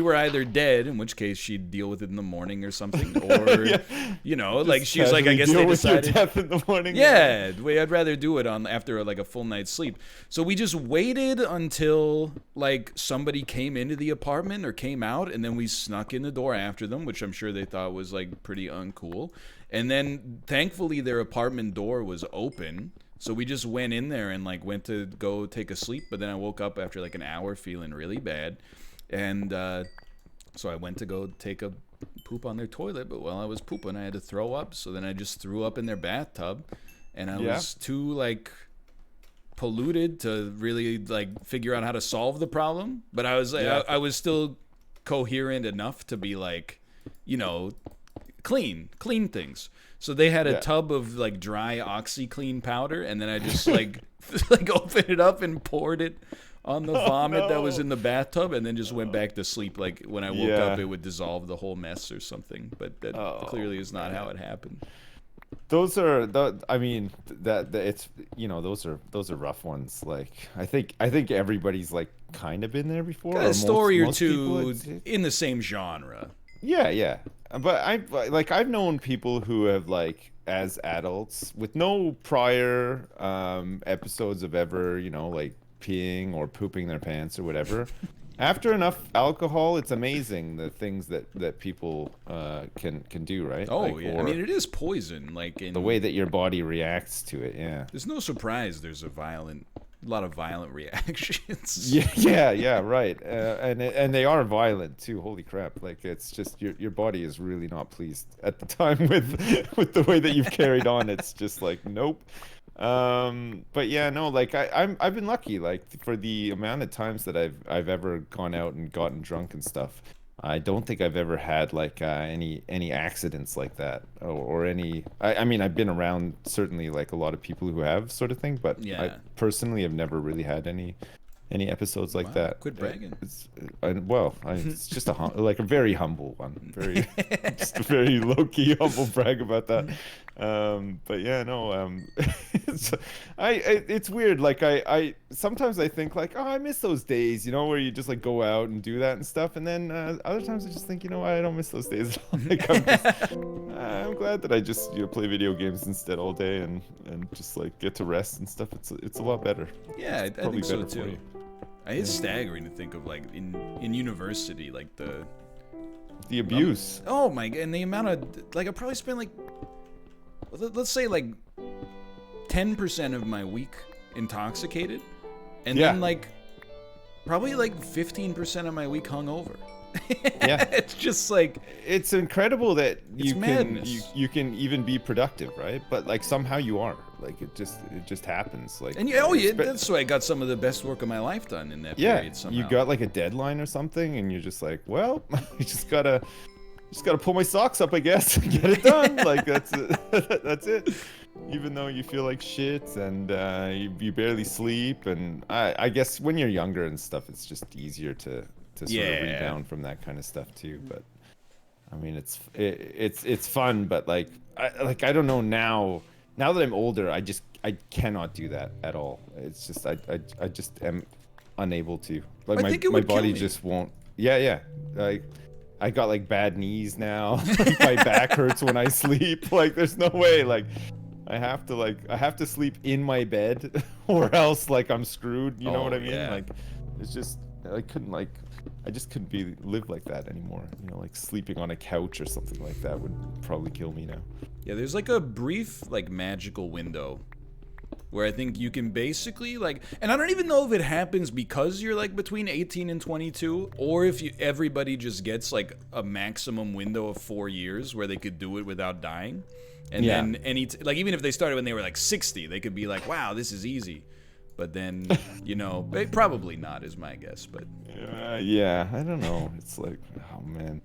were either dead, in which case she'd deal with it in the morning or something, or like she was like, I guess they decided death in the morning. I'd rather do it after like a full night's sleep. So we just waited until like somebody came into the apartment or came out, and then we snuck in the door after them, which I'm sure they thought was like pretty uncool. And then thankfully their apartment door was open, so we just went in there and like went to go take a sleep. But then I woke up after like an hour feeling really bad, and so I went to go take a poop on their toilet. But while I was pooping, I had to throw up. So then I just threw up in their bathtub, and I was too like polluted to really like figure out how to solve the problem. But I was I was still coherent enough to be like, clean things. So they had a tub of like dry OxyClean powder, and then I just like opened it up and poured it on the vomit that was in the bathtub, and then just went back to sleep. Like when I woke up, it would dissolve the whole mess or something. But that clearly is not how it happened. Those are the. I mean, that it's those are rough ones. Like I think everybody's like kind of been there before, Got a or story or most people. two in the same genre. Yeah, yeah. But I've known people who have like as adults with no prior episodes of ever, like peeing or pooping their pants or whatever. After enough alcohol, it's amazing the things that people can do, right? Oh Like, yeah, I or mean it is poison. Like the way that your body reacts to it, yeah. there's no surprise. There's a lot of violent reactions. Yeah, right. And they are violent too. Holy crap! Like it's just your body is really not pleased at the time with the way that you've carried on. It's just like nope. But yeah, no, like I've been lucky, like for the amount of times that I've ever gone out and gotten drunk and stuff. I don't think I've ever had like any accidents like that, or any. I mean, I've been around certainly like a lot of people who have sort of thing, but Yeah. I personally have never really had any episodes like Wow, that. quit bragging. It's just like a very humble one, very just a very low key humble brag about that. But yeah, no, it's weird. Like I sometimes I think like, oh, I miss those days, where you just like go out and do that and stuff, and then other times I just think, I don't miss those days at all. Like I'm glad that I just play video games instead all day and just like get to rest and stuff. It's a lot better. Yeah, It's I probably think so better for too. you. It's staggering to think of like in university, like The abuse. oh my god, and the amount of like I probably spent like let's say like 10% of my week intoxicated, and Yeah. then like probably like 15% of my week hungover. Yeah. It's just like It's incredible that It's madness. you can even be productive, right? But like somehow you are. Like it just happens. Like and that's why I got some of the best work of my life done in that yeah, period somehow. you got like a deadline or something, and you're just like, well, you just gotta pull my socks up, I guess, and get it done. Like that's it. That's it. Even though you feel like shit and you barely sleep, and I guess when you're younger and stuff, it's just easier to sort of rebound from that kind of stuff too. But I mean, it's fun, but like I don't know now. Now that I'm older, I cannot do that at all. It's just I just am unable to. Like I think it my would kill body me. just won't. Yeah. Like I got like bad knees now. Like, my back hurts when I sleep. Like there's no way. Like I have to sleep in my bed, or else like I'm screwed. You know what I mean? Yeah. Like it's just I just couldn't live like that anymore. Like sleeping on a couch or something like that would probably kill me now. Yeah, there's like a brief, like, magical window where I think you can basically, like, and I don't even know if it happens because you're, like, between 18 and 22, or if everybody just gets, like, a maximum window of 4 years where they could do it without dying. And Yeah. then like, even if they started when they were, like, 60, they could be like, wow, this is easy. But then, probably not is my guess, but... Yeah, I don't know. It's like, oh man.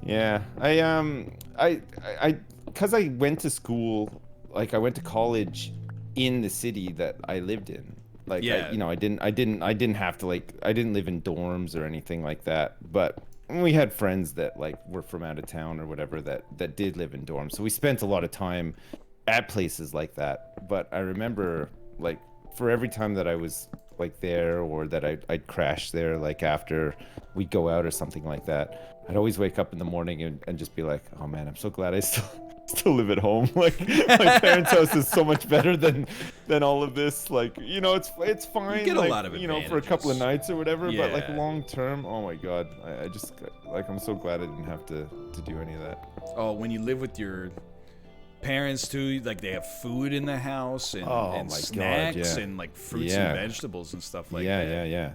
Yeah, I because I went to school, like I went to college in the city that I lived in. Like, Yeah. I didn't have to I didn't live in dorms or anything like that. But we had friends that like were from out of town or whatever that did live in dorms. So we spent a lot of time at places like that. But I remember like for every time that I was like there, or that I'd crash there, like after we'd go out or something like that, I'd always wake up in the morning and just be like, oh man, I'm so glad I still live at home. Like my parents' house is so much better than all of this. Like, it's fine. You get like, a lot of for a couple of advantages. nights or whatever, but like Yeah. long term, oh my god, I just like I'm so glad I didn't have to do any of that. Oh, when you live with your parents too, like they have food in the house and, Oh and my God, snacks yeah. and like fruits Yeah. and vegetables and stuff like Yeah, that. yeah.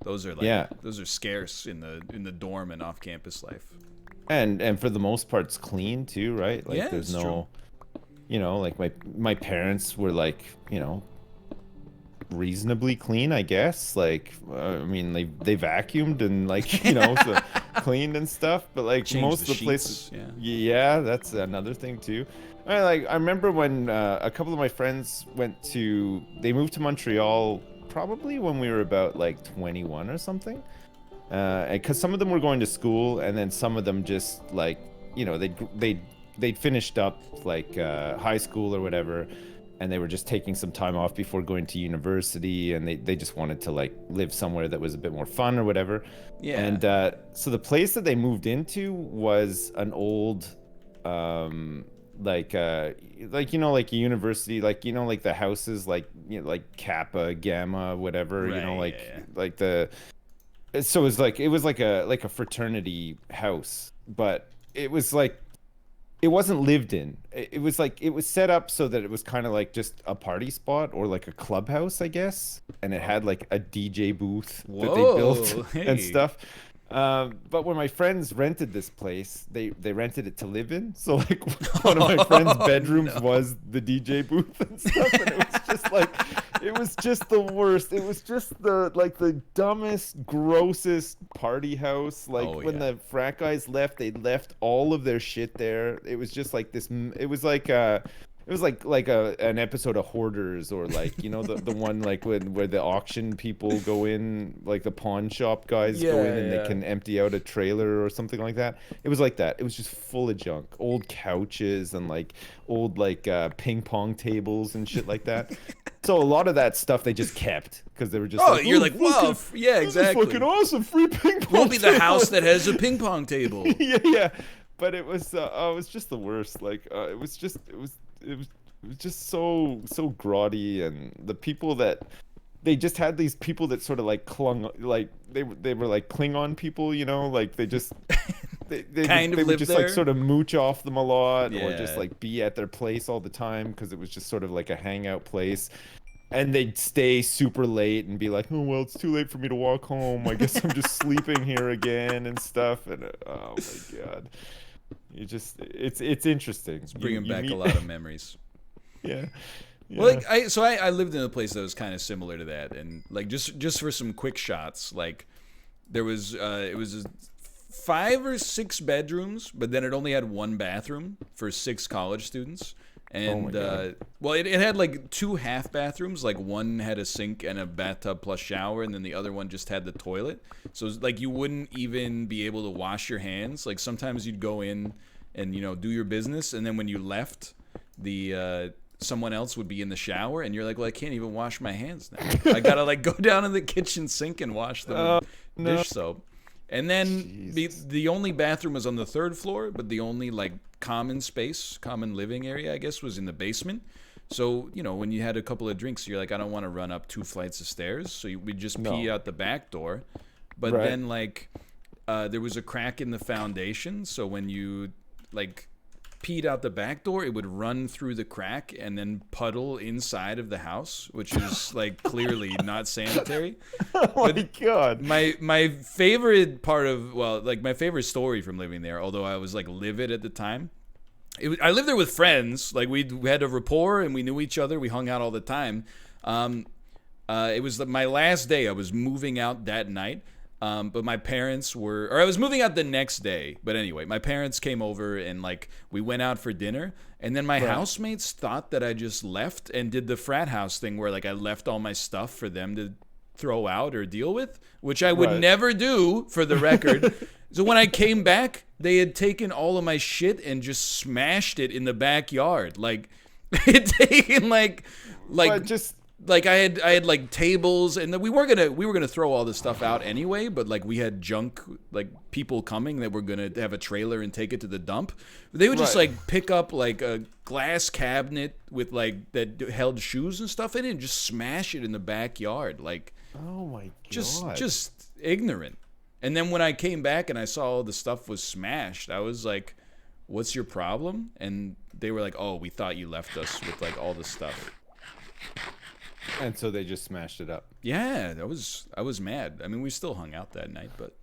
Those are Yeah. those are scarce in the dorm and off campus life. And for the most part, it's clean too, right? Like Yeah, there's it's no, like my parents were like, reasonably clean, I guess. Like, I mean, they vacuumed and like, so cleaned and stuff. But like Changed most the of the places, sheets, yeah, that's another thing too. I remember when a couple of my friends they moved to Montreal probably when we were about like 21 or something. Because some of them were going to school, and then some of them just like, they they'd finished up like high school or whatever, and they were just taking some time off before going to university, and they just wanted to like live somewhere that was a bit more fun or whatever. Yeah. And so the place that they moved into was an old like like like a university, like like the houses, like like Kappa, Gamma, whatever, Right, like yeah. like the so it was like a fraternity house, but it was like it wasn't lived in. It was like it was set up so that it was kind of like just a party spot or like a clubhouse, I guess. And it had like a DJ booth that they built Whoa, and hey. stuff. But when my friends rented this place, they rented it to live in. So like one of my friends' bedrooms was the DJ booth and stuff, and it was just the worst. It was just the dumbest, grossest party house. Like Oh, when yeah. the frat guys left, they left all of their shit there. It was just like this. It was like an episode of Hoarders, or like the one like where the auction people go in, like the pawn shop guys go in and Yeah. they can empty out a trailer or something like that. It was like that. It was just full of junk, old couches and like old like ping pong tables and shit like that. So a lot of that stuff they just kept because they were just Oh, like, you're "Oh, like, wow, fucking- yeah, this is exactly. fucking awesome, free ping pong We'll be the table." house that has a ping pong table. Yeah. But it was just the worst. Like it was just so grotty, and the people that they just had, these people that sort of like clung, like they were like Klingon people, like they just they Kind of would live just there? like sort of mooch off them a lot, or just Yeah. like be at their place all the time because it was just sort of like a hangout place. And they'd stay super late and be like, "Oh well, it's too late for me to walk home. I guess I'm just sleeping here again and stuff." And oh my god, it's interesting. It's bringing back meet- a lot of memories. Yeah. Well, like, I lived in a place that was kind of similar to that, and like just for some quick shots, like there was it was 5 or 6 bedrooms, but then it only had 1 bathroom for 6 college students. And God. well, it had like 2 half bathrooms, like one had a sink and a bathtub plus shower, and then the other one just had the toilet. So it's like you wouldn't even be able to wash your hands. Like sometimes you'd go in and do your business, and then when you left, the someone else would be in the shower, and you're like, well, I can't even wash my hands now. I gotta like go down in the kitchen sink and wash them with dish soap. And then the only bathroom was on the 3rd floor, but the only like common space, common living area, I guess, was in the basement. So, when you had a couple of drinks, you're like, I don't want to run up 2 flights of stairs. So we'd just pee out the back door. But Right. then like there was a crack in the foundation. So when you like peed out the back door, it would run through the crack and then puddle inside of the house, which is like clearly not sanitary. Oh my god. My favorite part of, my favorite story from living there, although I was like livid at the time, I lived there with friends. Like we had a rapport and we knew each other. We hung out all the time. It was my last day. I was moving out that night. But my parents or I was moving out the next day. But anyway, my parents came over and like we went out for dinner. And then my housemates thought that I just left and did the frat house thing where like I left all my stuff for them to throw out or deal with, which I would Right. never do, for the record. So when I came back, they had taken all of my shit and just smashed it in the backyard. Like it taken like But just like I had like tables, and we were gonna throw all this stuff out anyway, but like we had junk, like people coming that were gonna have a trailer and take it to the dump. They would just Right. like pick up like a glass cabinet with like that held shoes and stuff in it and just smash it in the backyard. Like oh my god. just ignorant. And then when I came back and I saw all the stuff was smashed, I was like, "What's your problem?" And they were like, "Oh, we thought you left us with like all the stuff." And so they just smashed it up. Yeah, I was mad. I mean, we still hung out that night, but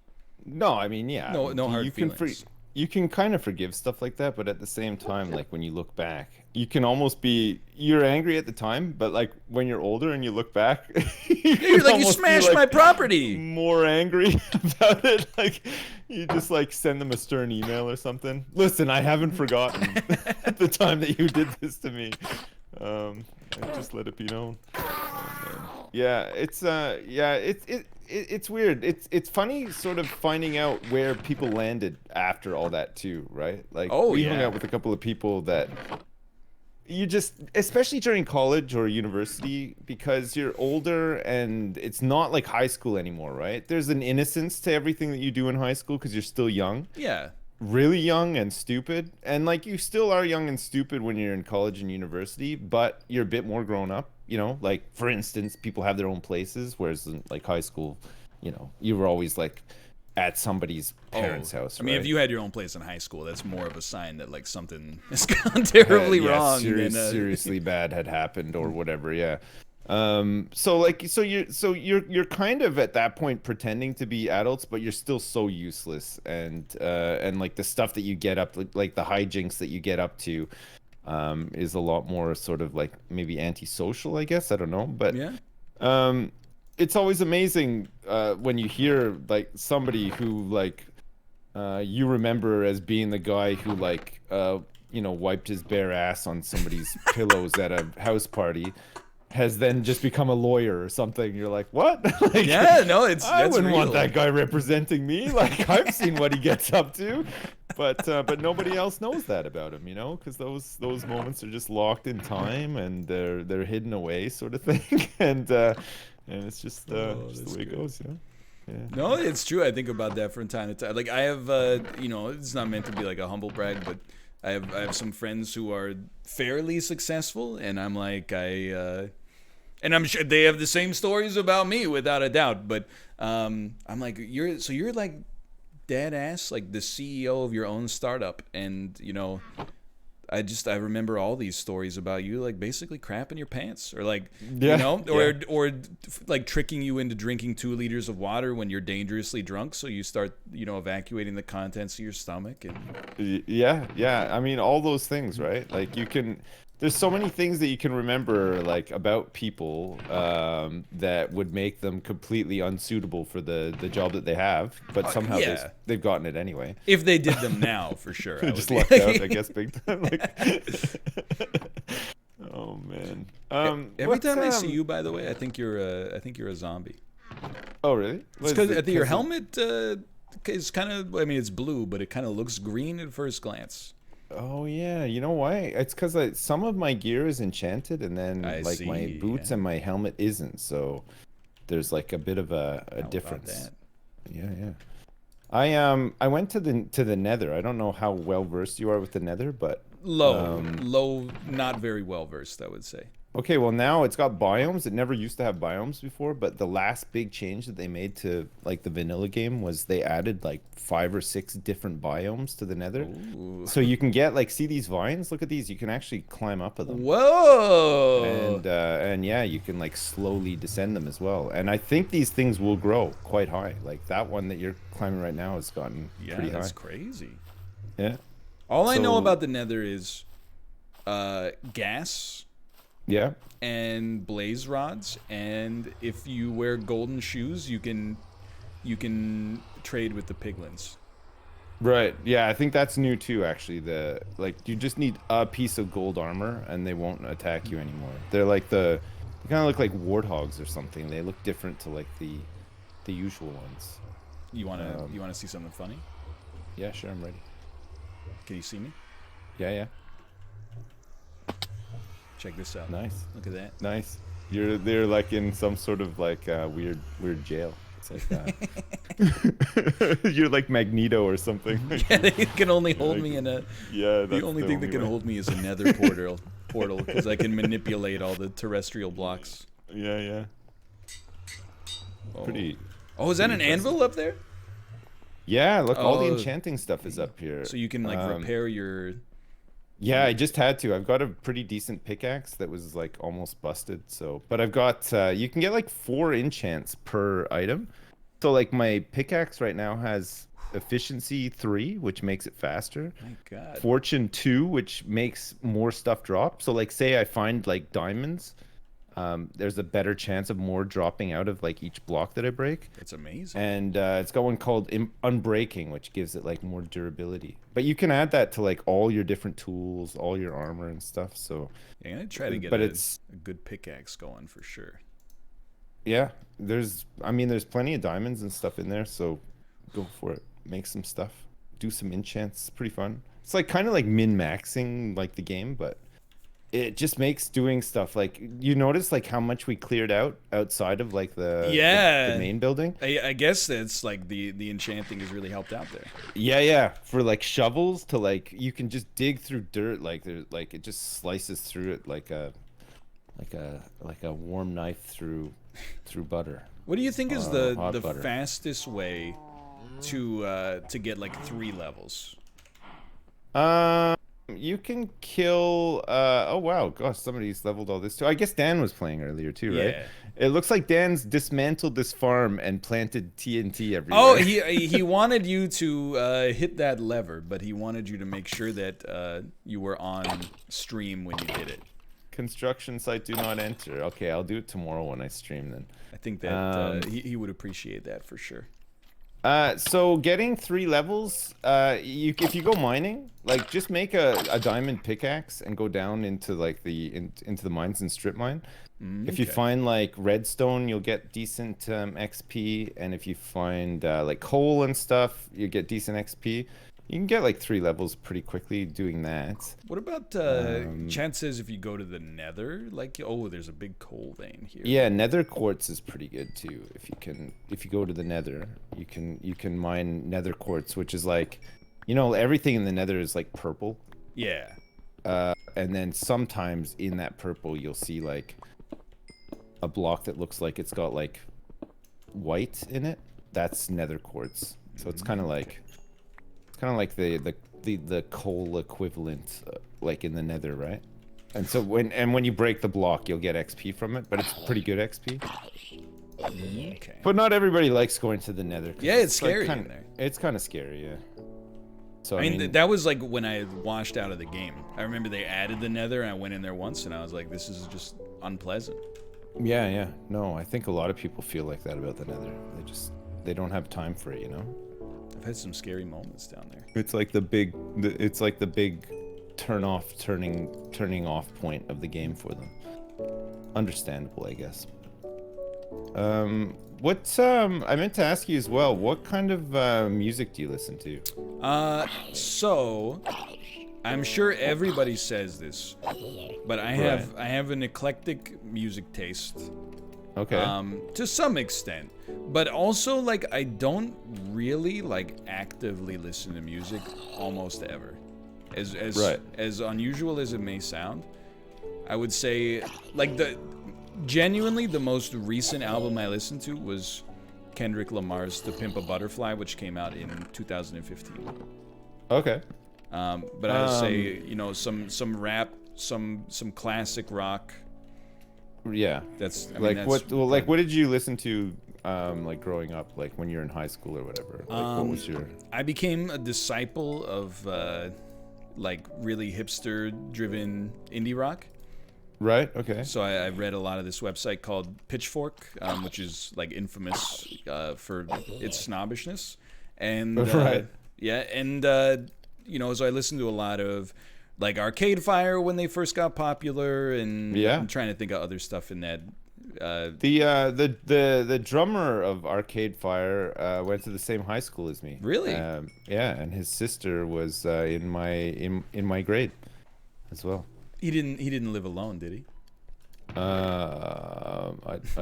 No, I mean, yeah. No hard you can feelings. you can kind of forgive stuff like that, but at the same time, like when you look back, you can almost you're angry at the time, but like when you're older and you look back, you're can like, you almost be, smashed like, my property. more angry about it. Like you just like send them a stern email or something. Listen, I haven't forgotten the time that you did this to me. And just let it be known. Oh, man. Yeah, it's weird. It's funny sort of finding out where people landed after all that too, right? Like Oh we hung yeah. out with a couple of people that you just, especially during college or university, because you're older and it's not like high school anymore, right? There's an innocence to everything that you do in high school because you're still young, Yeah. really young and stupid. And like you still are young and stupid when you're in college and university, but you're a bit more grown up, you know? Like for instance, people have their own places, whereas in like high school, you know, you were always like at somebody's Oh, parents' house, I mean, if right? you had your own place in high school, that's more of a sign that like something has gone terribly Yeah, wrong than seriously bad had happened or whatever, yeah. So like you're kind of at that point pretending to be adults, but you're still so useless, and like the stuff that you get up, like the hijinks that you get up to is a lot more sort of like maybe antisocial, I guess. I don't know, but yeah. um it's always amazing when you hear like somebody who like you remember as being the guy who like you know, wiped his bare ass on somebody's pillows at a house party, has then just become a lawyer or something. You're like, what? Like, Yeah, no, I that's wouldn't want real. that guy representing me. Like, I've seen what he gets up to, but nobody else knows that about him, you know, because those moments are just locked in time and they're hidden away, sort of thing, and it's just Oh, just the that's way it good. goes, you know. Yeah. No, it's true. I think about that from time to time. Like I have, you know, it's not meant to be like a humble brag, but I have some friends who are fairly successful, and I'm like and I'm sure they have the same stories about me without a doubt. But I'm like, you're like dead ass like the CEO of your own startup, and you know, I remember all these stories about you like basically crapping your pants or like you Yeah, know yeah. or like tricking you into drinking 2 liters of water when you're dangerously drunk, so you start you know evacuating the contents of your stomach and Yeah, yeah. I mean, all those things, right? Like you can, there's so many things that you can remember, like about people, that would make them completely unsuitable for the job that they have, but somehow yeah, they've gotten it anyway. if they did them now for sure They I would just be lucked out, I guguess, big time. Like, oh man. every time I see you, by the way, I think you're a zombie. Oh really? It's What is because it? your 'Cause of, helmet is kind of, I mean, it's blue, but it kind of looks green at first glance. oh yeah, you know why? It's because some of my gear is enchanted, and then I like my see. boots Yeah. and my helmet isn't. So there's like a bit of a How about difference. that? Yeah, yeah. I went to the Nether. I don't know how well versed you are with the Nether, but um Low, not very well versed, I would say. okay, well now it's got biomes. It never used to have biomes before, but the last big change that they made to like the vanilla game was they added like 5 or 6 different biomes to the Nether. Ooh. So you can get like, see these vines? Look at these. You can actually climb up of them. Whoa! And yeah, you can like slowly descend them as well. And I think these things will grow quite high. Like that one that you're climbing right now has gotten Yeah, pretty that's high. crazy. Yeah. All I know So about the Nether is gas yeah. and blaze rods, and if you wear golden shoes, you can trade with the piglins. Right. Yeah, I think that's new too, actually. The like you just need a piece of gold armor and they won't attack you anymore. They're like they kind of look like warthogs or something. They look different to like the usual ones. You wanna see something funny? Yeah, sure, I'm ready. Can you see me? Yeah, yeah. Check this out. Nice. Look at that. Nice. They're like in some sort of like weird jail. It's like you're like Magneto or something. Yeah, they can only hold Like, me in a. yeah, The that's only the thing that only can way. hold me is a Nether portal because I can manipulate all the terrestrial blocks. Yeah, yeah. Oh. Pretty. Oh, is that an pretty impressive. anvil up there? Yeah, look, all the Oh, enchanting stuff is up here. so you can like repair your. Yeah, I just had to. I've got a pretty decent pickaxe that was like almost busted. So, but I've got you can get like 4 enchants per item. So like my pickaxe right now has efficiency 3, which makes it faster. My God. Fortune 2, which makes more stuff drop. So like say I find like diamonds, there's a better chance of more dropping out of like each block that I break. That's amazing. And it's got one called Unbreaking, which gives it like more durability. But you can add that to like all your different tools, all your armor and stuff. So, Yeah, I'm gonna try to get but a it's good pickaxe going for sure. Yeah, there's plenty of diamonds and stuff in there, so go for it. Make some stuff. Do some enchants. It's pretty fun. It's like kind of like min-maxing like the game, but it just makes doing stuff like you notice like how much we cleared out outside of like the main building. I guess that's like the enchanting has really helped out there. Yeah, for like shovels to like you can just dig through dirt like there's like it just slices through it like a warm knife through butter. What do you think is the butter. fastest way to get like 3 levels? You can kill oh wow, gosh, somebody's leveled all this too. I guess Dan was playing earlier too, right? Yeah. It looks like Dan's dismantled this farm and planted TNT everywhere. Oh, he wanted you to hit that lever, but he wanted you to make sure that you were on stream when you did it. Construction site, do not enter. Okay, I'll do it tomorrow when I stream then. I think that he would appreciate that for sure. So getting 3 levels, if you go mining, like just make a diamond pickaxe and go down into like into the mines and strip mine. If you find like redstone, you'll get decent XP, and if you find like coal and stuff, you get decent XP. You can get like 3 levels pretty quickly doing that. What about Chad says if you go to the Nether, like there's a big coal vein here. Yeah, Nether Quartz is pretty good too. If you go to the Nether, you can mine Nether Quartz, which is like, everything in the Nether is like purple. Yeah. And then sometimes in that purple you'll see like a block that looks like it's got like white in it. That's Nether Quartz. So it's kind of like the coal equivalent, like in the Nether, right? And so when you break the block, you'll get XP from it, but it's pretty good XP. Okay. But not everybody likes going to the Nether. Yeah, it's scary like in there. It's kind of scary, yeah. So I mean, that was like when I washed out of the game. I remember they added the Nether, and I went in there once, and I was like, this is just unpleasant. Yeah. No, I think a lot of people feel like that about the Nether. They don't have time for it, I've had some scary moments down there. It's like the big turning off point of the game for them. Understandable, I guess. I meant to ask you as well, what kind of music do you listen to? So I'm sure everybody says this, but I have an eclectic music taste. Okay. To some extent, but also like I don't really like actively listen to music almost ever. As unusual as it may sound, I would say like genuinely the most recent album I listened to was Kendrick Lamar's "To Pimp a Butterfly," which came out in 2015. Okay. But I would say some rap, some classic rock. Yeah. What did you listen to like growing up, like when you're in high school or whatever? Like, what was your... I became a disciple of like really hipster driven indie rock. Right, okay. So I read a lot of this website called Pitchfork, which is like infamous for its snobbishness. And right. Yeah, and so I listened to a lot of like Arcade Fire when they first got popular, and I'm trying to think of other stuff in that. The drummer of Arcade Fire went to the same high school as me. Really? Yeah, and his sister was in my grade as well. He didn't live alone, did he? I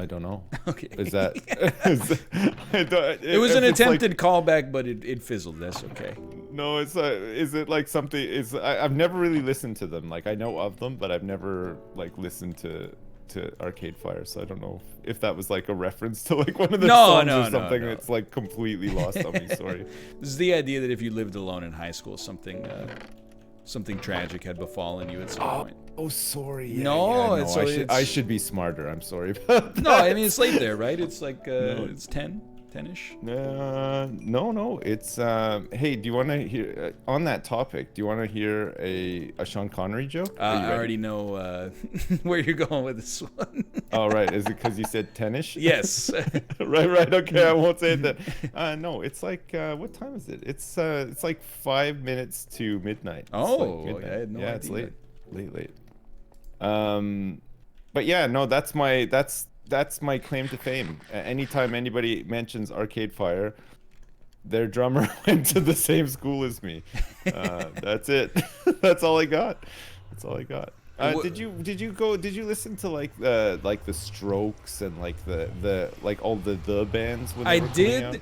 don't know. Okay. Is that? It was an attempted callback, but it fizzled. That's okay. No, is it like something? I've never really listened to them. Like I know of them, but I've never like listened to Arcade Fire, so I don't know if that was like a reference to like one of the songs or something that's like completely lost on me. Sorry. This is the idea that if you lived alone in high school, something tragic had befallen you at some point. Oh, sorry. I should be smarter. I'm sorry about that. No, I mean it's late there, right? It's like it's 10-ish. No. It's hey, do you want to hear on that topic? Do you want to hear a Sean Connery joke? I already know where you're going with this one. Oh, right. Is it because you said 10-ish? Yes. right. Okay, I won't say that. No, it's like what time is it? It's like 5 minutes to midnight. Oh, midnight. I had no idea. It's late. But yeah, no, that's that's my claim to fame. Anytime anybody mentions Arcade Fire, their drummer went to the same school as me. That's it. That's all I got. That's all I got. Did you listen to like the Strokes and like the like all the bands when they were coming out?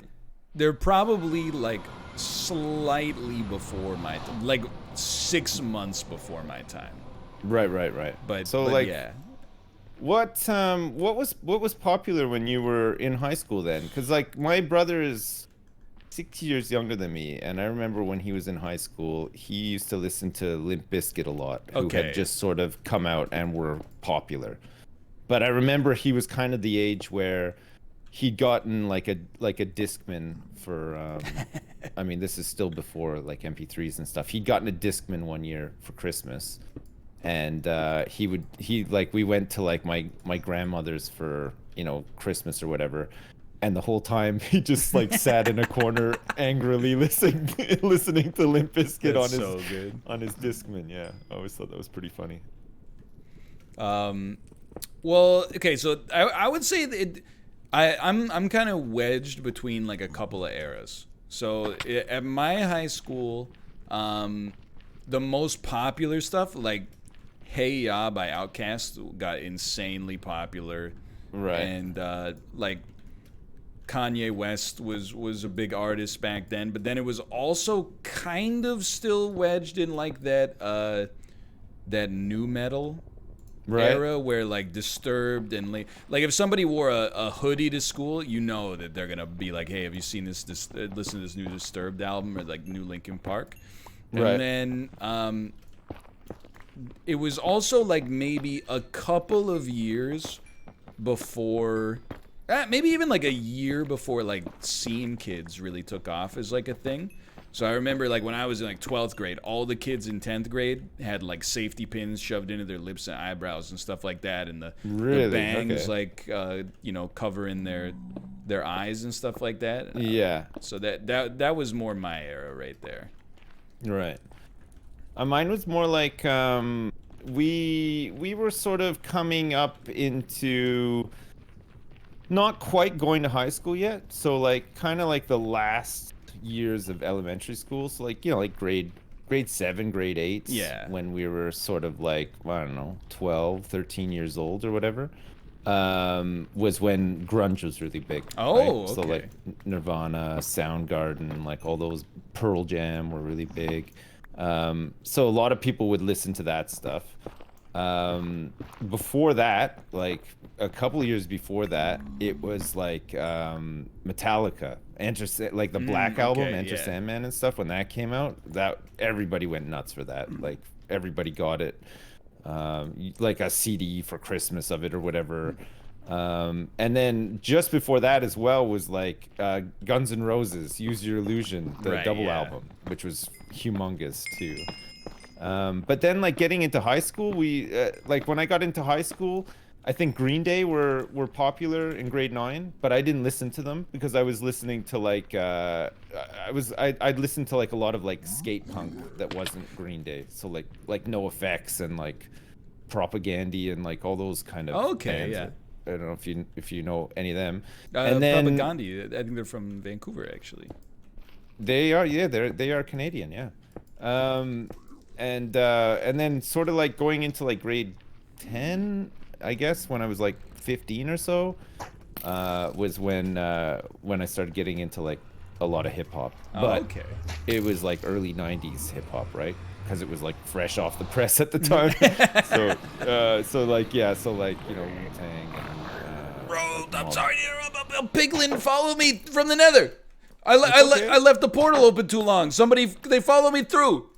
They're probably like slightly before my time, like 6 months before my time. Right. But yeah. What was popular when you were in high school then? Because like my brother is 6 years younger than me, and I remember when he was in high school, he used to listen to Limp Bizkit a lot, who had just sort of come out and were popular. But I remember he was kind of the age where he'd gotten like a Discman for I mean, this is still before like MP3s and stuff. He'd gotten a Discman one year for Christmas, and we went to like my grandmother's for, you know, Christmas or whatever, and the whole time he just like sat in a corner angrily listening to Limp Bizkit on his Discman. Yeah, I always thought that was pretty funny. Well, okay, so I would say that I'm kind of wedged between like a couple of eras. So at my high school, the most popular stuff, like Hey Ya by Outkast, got insanely popular. Right. And like Kanye West was a big artist back then, but then it was also kind of still wedged in like that new metal era where like Disturbed and like if somebody wore a hoodie to school, you know that they're gonna be like, hey, have you seen this listen to this new Disturbed album or like new Linkin Park? And then it was also like maybe a couple of years before, maybe even like a year before like Scene Kids really took off as like a thing. So I remember like when I was in like 12th grade, all the kids in 10th grade had like safety pins shoved into their lips and eyebrows and stuff like that, and the bangs like you know, covering their eyes and stuff like that. Yeah. So that was more my era right there. Right. Mine was more like we were sort of coming up into not quite going to high school yet. So like kind of like the last years of elementary school. So like, you know, like grade 7, grade 8. Yeah. When we were sort of like, I don't know, 12, 13 years old or whatever. Was when grunge was really big. Oh, right? So okay. like Nirvana, Soundgarden, like all those, Pearl Jam were really big. So a lot of people would listen to that stuff. Before that, like a couple of years before that, it was like Metallica, like the Black Album, Enter Sandman and stuff. When that came out, that everybody went nuts for that. Like everybody got it, like a CD for Christmas of it or whatever. And then just before that as well was like Guns N' Roses, Use Your Illusion, the double album, which was humongous too. But then like getting into high school, we like when I got into high school, I think Green Day were popular in grade 9, but I didn't listen to them because I was listening to like I'd listen to like a lot of like skate punk that wasn't Green Day, so like NoFX and like Propaganda and like all those kind of bands. Yeah. I don't know if you know any of them. And then Propaganda, I think they're from Vancouver actually. They are, yeah, they are Canadian, yeah. And then sort of like going into like grade 10, I guess, when I was like 15 or so, was when I started getting into like a lot of hip hop. But it was like early 90s hip hop, right? Because it was like fresh off the press at the time. so like, you know, Wu-Tang and Bro, I'm sorry to interrupt. Piglin, follow me from the Nether. I left the portal open too long. They follow me through.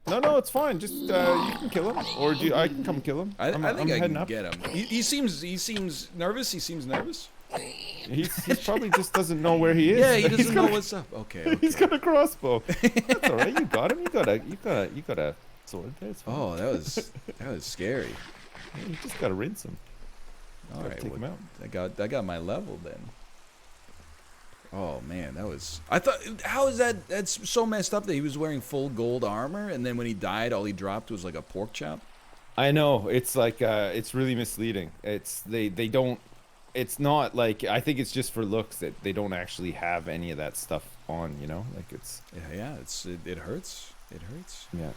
No, it's fine. Just you can kill him, or I can come kill him. I think I can get him. He seems nervous. He seems nervous. He probably just doesn't know where he is. Yeah, he doesn't know what's up. Okay. He's got a crossbow. That's all right. You got him. You got a sword. That's fine. Oh, that was scary. Yeah, you just gotta rinse him. All right, take him out. I got my level then. Oh man, I thought, how is that? That's so messed up that he was wearing full gold armor, and then when he died, all he dropped was like a pork chop. I know, it's like it's really misleading. It's they don't it's not like I think it's just for looks that they don't actually have any of that stuff on, you know? Like it's Yeah, it hurts. It hurts. yeah.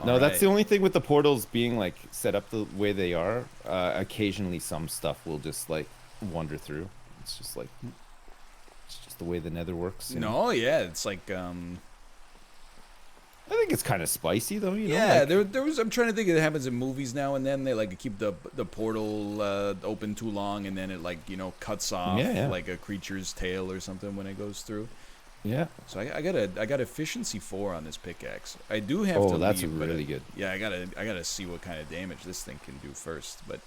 All No, that's right. the only thing with the portals being like set up the way they are. Occasionally some stuff will just like wander through. It's just like it's just the way the Nether works, you know? No, yeah, it's like I think it's kind of spicy though, you know? yeah, Like, there was. I'm trying to think. It happens in movies now and then. They like keep the portal open too long, and then it like cuts off Yeah, yeah. like a creature's tail or something when it goes through. yeah. So I got efficiency 4 on this pickaxe. I do have Oh, to that's leave, but really good. yeah, I gotta see what kind of damage this thing can do first. But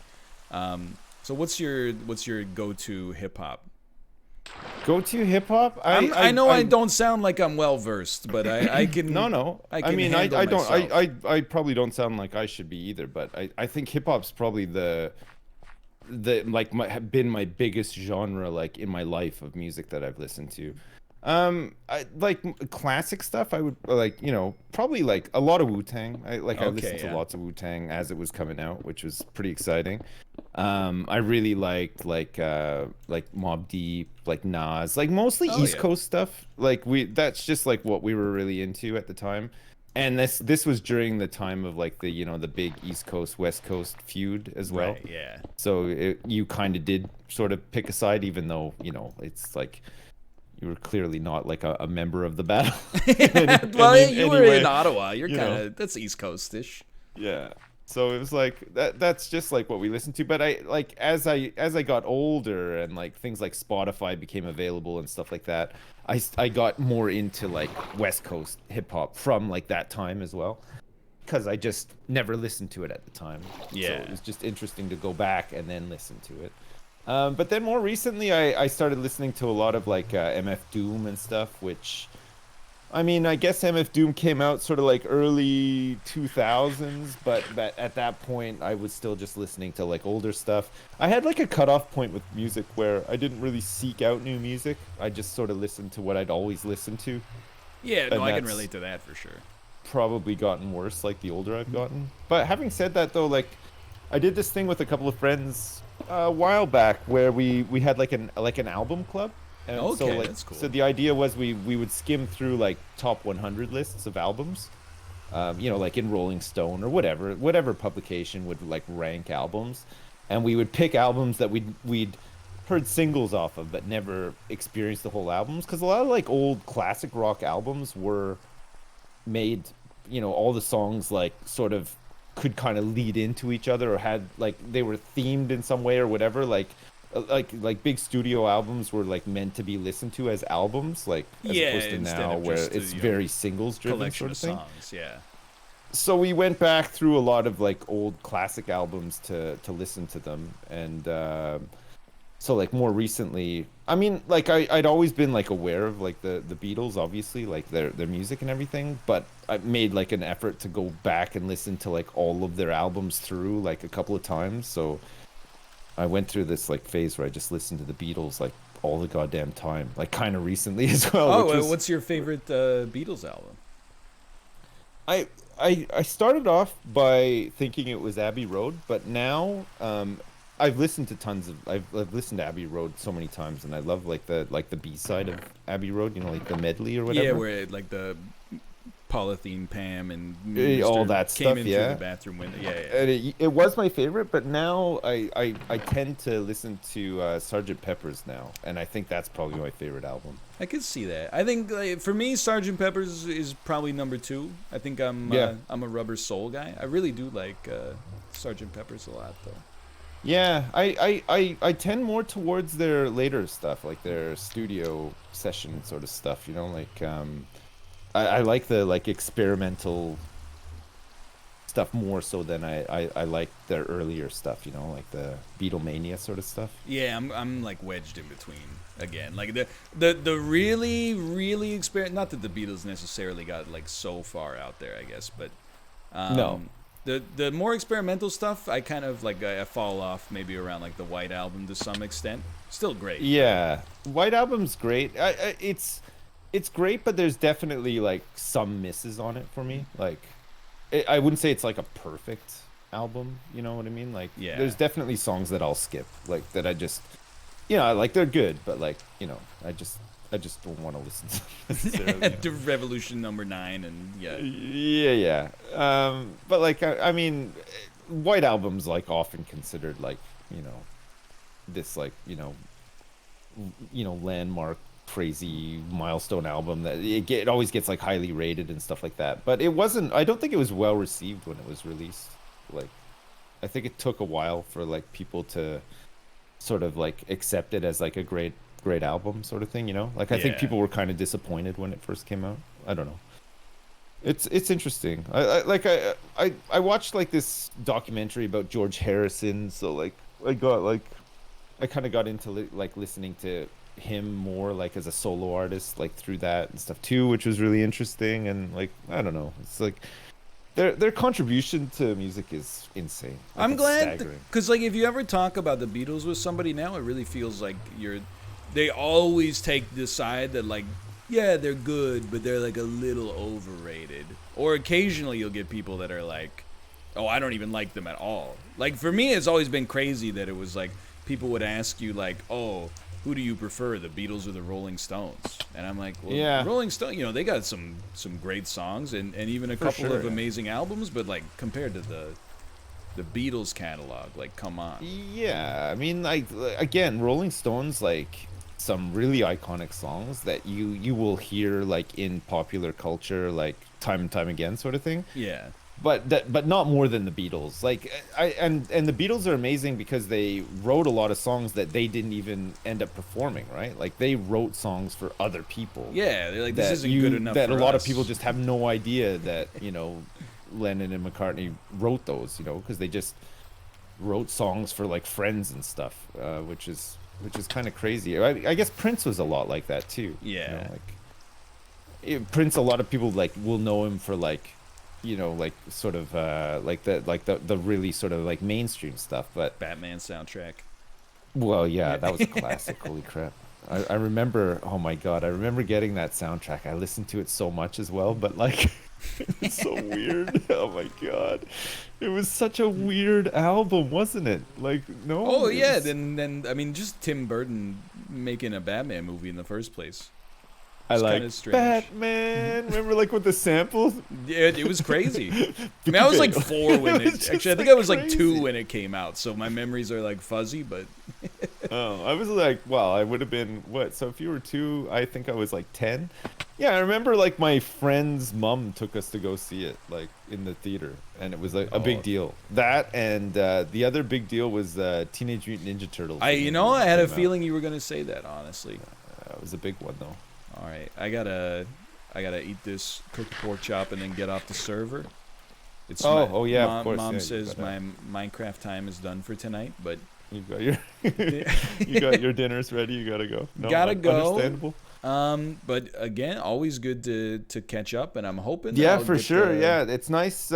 so what's your go-to hip hop? Go to hip hop. I know I don't sound like I'm well versed, but I can. No. I I can mean, I handle don't. myself. I probably don't sound like I should be either. But I think hip hop's probably the like have been my biggest genre like in my life of music that I've listened to. I like classic stuff. I would like probably like a lot of Wu-Tang. I Okay, listened to yeah. lots of Wu-Tang as it was coming out, which was pretty exciting. I really liked like Mobb Deep, like Nas, like mostly Oh East yeah. Coast stuff. Like that's just like what we were really into at the time. And this was during the time of like the the big East Coast West Coast feud as well. Right. Yeah. So you kind of did sort of pick a side, even though it's like you were clearly not like a member of the battle. Well, you were Anyway, in Ottawa. You're you kind know. of that's East Coast-ish. Yeah. So it was like that's just like what we listened to. But I like as I got older and like things like Spotify became available and stuff like that, I got more into like West Coast hip hop from like that time as well. Because I just never listened to it at the time. So Yeah. it was just interesting to go back and then listen to it. But then more recently, I started listening to a lot of like MF Doom and stuff, which, I mean, I guess MF Doom came out sort of like early 2000s, but at that point, I was still just listening to like older stuff. I had like a cutoff point with music where I didn't really seek out new music. I just sort of listened to what I'd always listened to. Yeah. No, And I can that's relate to that for sure. probably gotten worse like the older I've gotten. But having said that though, like I did this thing with a couple of friends a while back where we had like an album club. And so Okay, like that's cool. so the idea was we would skim through like top 100 lists of albums. Like in Rolling Stone or whatever publication would like rank albums, and we would pick albums that we'd heard singles off of but never experienced the whole albums, because a lot of like old classic rock albums were made, all the songs like sort of could kind of lead into each other or had like they were themed in some way or whatever, like big studio albums were like meant to be listened to as albums, like as Yeah, opposed to instead now of where just it's a, very singles driven collection sort of of thing. songs. Yeah. So we went back through a lot of like old classic albums to listen to them, and so like more recently, I mean, like I'd always been like aware of like the Beatles, obviously, like their music and everything, but I made like an effort to go back and listen to like all of their albums through like a couple of times. So I went through this like phase where I just listened to the Beatles like all the goddamn time, like kind of recently as well. Oh, Which was, what's your favorite Beatles album? I I started off by thinking it was Abbey Road, but now I've listened to tons of I've listened to Abbey Road so many times, and I love like the B side of Abbey Road, like the medley or whatever. Yeah, where it, like the polythene Pam and All Mr. that came stuff, in yeah. through the bathroom window. Yeah, yeah. And it was my favorite, but now I tend to listen to Sergeant Pepper's now, and I think that's probably my favorite album. I could see that. I think like, for me, Sergeant Pepper's is probably number 2. I think I'm a Rubber Soul guy. I really do like Sergeant Pepper's a lot, though. Yeah, I tend more towards their later stuff, like their studio session sort of stuff, like I like the like experimental stuff more so than I like their earlier stuff, like the Beatlemania sort of stuff. Yeah, I'm like wedged in between again. Like the really not that the Beatles necessarily got like so far out there, I guess, but No. The more experimental stuff, I kind of like I fall off maybe around like the White Album to some extent. Still great. Yeah, White Album's great. It's great, but there's definitely like some misses on it for me. Like I wouldn't say it's like a perfect album. You know what I mean? Like, Yeah. there's definitely songs that I'll skip, like that I just, like they're good, but like, I just don't want to listen to them necessarily. The Revolution number 9 and yeah. Yeah, yeah. But like, I mean, White Album's like often considered like, this like, landmark crazy milestone album that it always gets like highly rated and stuff like that. But it wasn't. I don't think it was well received when it was released. Like, I think it took a while for like people to sort of like accept it as like a great album sort of thing. Like I think Yeah. people were kind of disappointed when it first came out. I don't know. It's interesting. I watched like this documentary about George Harrison, so like I kind of got into like listening to him more like as a solo artist like through that and stuff too, which was really interesting. And like, I don't know, it's like their contribution to music is insane. Like, I'm it's glad staggering. because like if you ever talk about the Beatles with somebody now, it really feels like they always take the side that like, yeah, they're good, but they're like a little overrated. Or occasionally you'll get people that are like, oh, I don't even like them at all. Like for me, it's always been crazy that it was like people would ask you like, oh, who do you prefer, the Beatles or the Rolling Stones? And I'm like, well, Yeah. Rolling Stone, they got some great songs and even a couple sure, of yeah. amazing albums, but like compared to the Beatles catalog, like come on. Yeah, I mean, like again, Rolling Stones like some really iconic songs that you will hear like in popular culture like time and time again sort of thing. Yeah. But not more than the Beatles. Like and the Beatles are amazing because they wrote a lot of songs that they didn't even end up performing, right? Like they wrote songs for other people. Yeah, they're like, this that isn't good enough that for a lot us. of people just have no idea that, Lennon and McCartney wrote those, because they just wrote songs for like friends and stuff, which is kind of crazy. I guess Prince was a lot like that too. Yeah. Prince, a lot of people like will know him for like, like sort of like the really sort of like mainstream stuff. But Batman soundtrack. well, yeah, that was a classic. Holy crap. I remember, oh my God, I remember getting that soundtrack. I listened to it so much as well, but like, it's so weird. Oh my God. It was such a weird album, wasn't it? Like, no. Oh it yeah, was- then I mean, just Tim Burton making a Batman movie in the first place. I It's like kinda strange. Batman. Remember, like with the samples. Yeah, it was crazy. I mean, I was like 4 when It was it. just, Actually, I think like, I was like 2 crazy. when it came out, so my memories are like fuzzy. But Oh, I was like, well, I would have been what? So if you were 2, I think I was like 10. Yeah, I remember like my friend's mom took us to go see it like in the theater, and it was like a Oh. big deal. That and the other big deal was Teenage Mutant Ninja Turtles. I when it had a came out. feeling you were gonna say that. Honestly. It was a big one though. All right, I gotta eat this cooked pork chop and then get off the server. It's Oh, yeah, of Mom, course, Mom yeah, you says gotta- my Minecraft time is done for tonight, but You got your you got your dinners ready. You gotta go. No, Gotta go. Understandable. but again, always good to catch up, and I'm hoping. that Yeah, I'll for get sure. the- Yeah, it's nice.